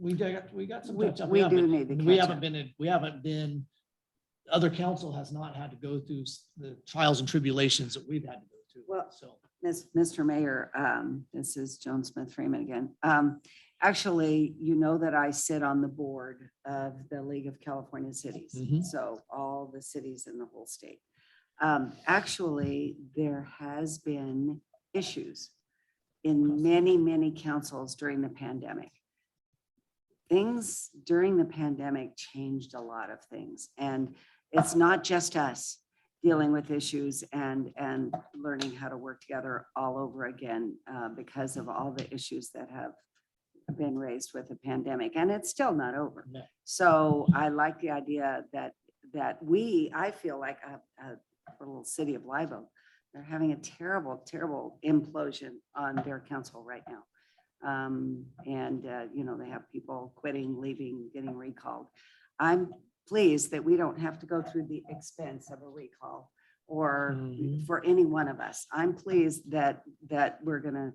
We got some catch up. We do need to We catch haven't been, other council has not had to go through the trials and tribulations that we've had to go through. Well, So. Mr. Mayor, this is Joan Smith Freeman again. Actually, you know that I sit on the board of the League of California Cities. Mhm. So all the cities in the whole state. Actually, there has been issues in many, many councils during the pandemic. Things during the pandemic changed a lot of things. And it's not just us dealing with issues and learning how to work together all over again because of all the issues that have been raised with the pandemic. And it's still not over. No. So I like the idea that I feel like a little city of Live Oak, they're having a terrible, terrible implosion on their council right now. They have people quitting, leaving, getting recalled. I'm pleased that we don't have to go through the expense of a recall or Mhm. for any one of us. I'm pleased that we're gonna,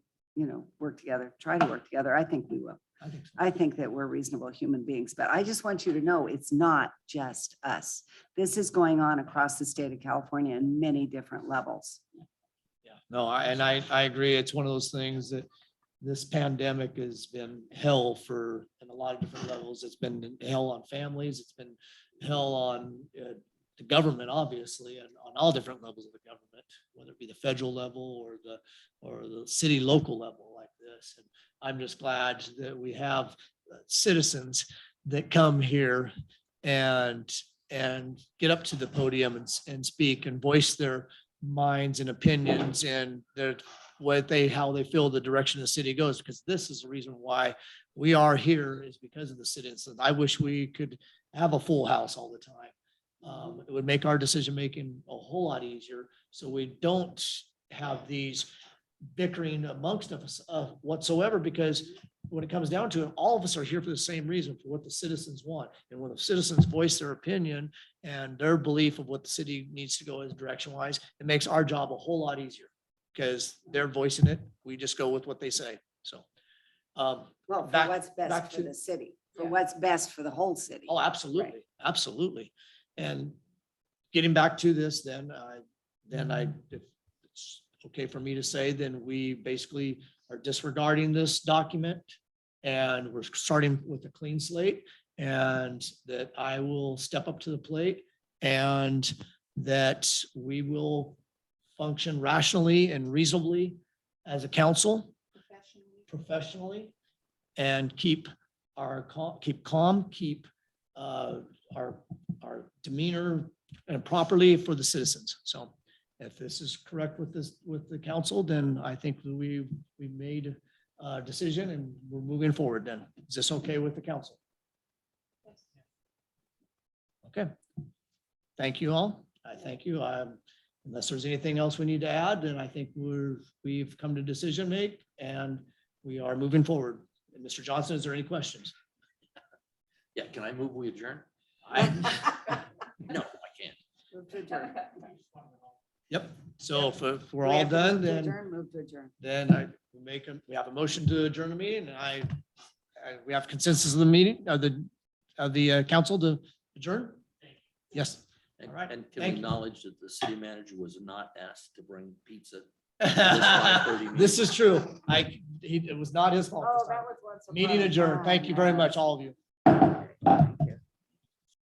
work together, try to work together. I think we will. I think so. I think that we're reasonable human beings, but I just want you to know it's not just us. This is going on across the state of California in many different levels. Yeah, no, I agree. It's one of those things that this pandemic has been hell for, in a lot of different levels. It's been hell on families. It's been hell on the government, obviously, and on all different levels of the government, whether it be the federal level or the city, local level like this. And I'm just glad that we have citizens that come here and get up to the podium and speak and voice their minds and opinions and their how they feel the direction the city goes, because this is the reason why we are here is because of the citizens. I wish we could have a full house all the time. It would make our decision making a whole lot easier, so we don't have these bickering amongst us whatsoever, because when it comes down to it, all of us are here for the same reason, for what the citizens want. And when the citizens voice their opinion and their belief of what the city needs to go as direction wise, it makes our job a whole lot easier because they're voicing it. We just go with what they say. So. Well, for Back- what's back best for to- the city, for Yeah. what's best for the whole city. Oh, absolutely, absolutely. And getting back to this, if it's okay for me to say, then we basically are disregarding this document and we're starting with a clean slate, and that I will step up to the plate and that we will function rationally and reasonably as a council, professionally, and keep calm, keep our demeanor and properly for the citizens. So if this is correct with the council, then I think we made a decision and we're moving forward then. Is this okay with the council? Okay. Thank you all. I thank you. Unless there's anything else we need to add, then I think we've come to decision make and we are moving forward. And Mr. Johnson, is there any questions? Yeah, can I move, we adjourn? No, I can't. Move to adjourn. Yep. So if we're We all have to done, move to then Move to adjourn. we have a motion to adjourn the meeting, and we have consensus of the meeting, of the council to adjourn? Yes. And All right, and can thank we you. acknowledge that the city manager was not asked to bring pizza? 5:30 This is true. It was not his fault. Oh, this time. that was once. upon Meeting a adjourned. time, Thank you very yes. much, all of you.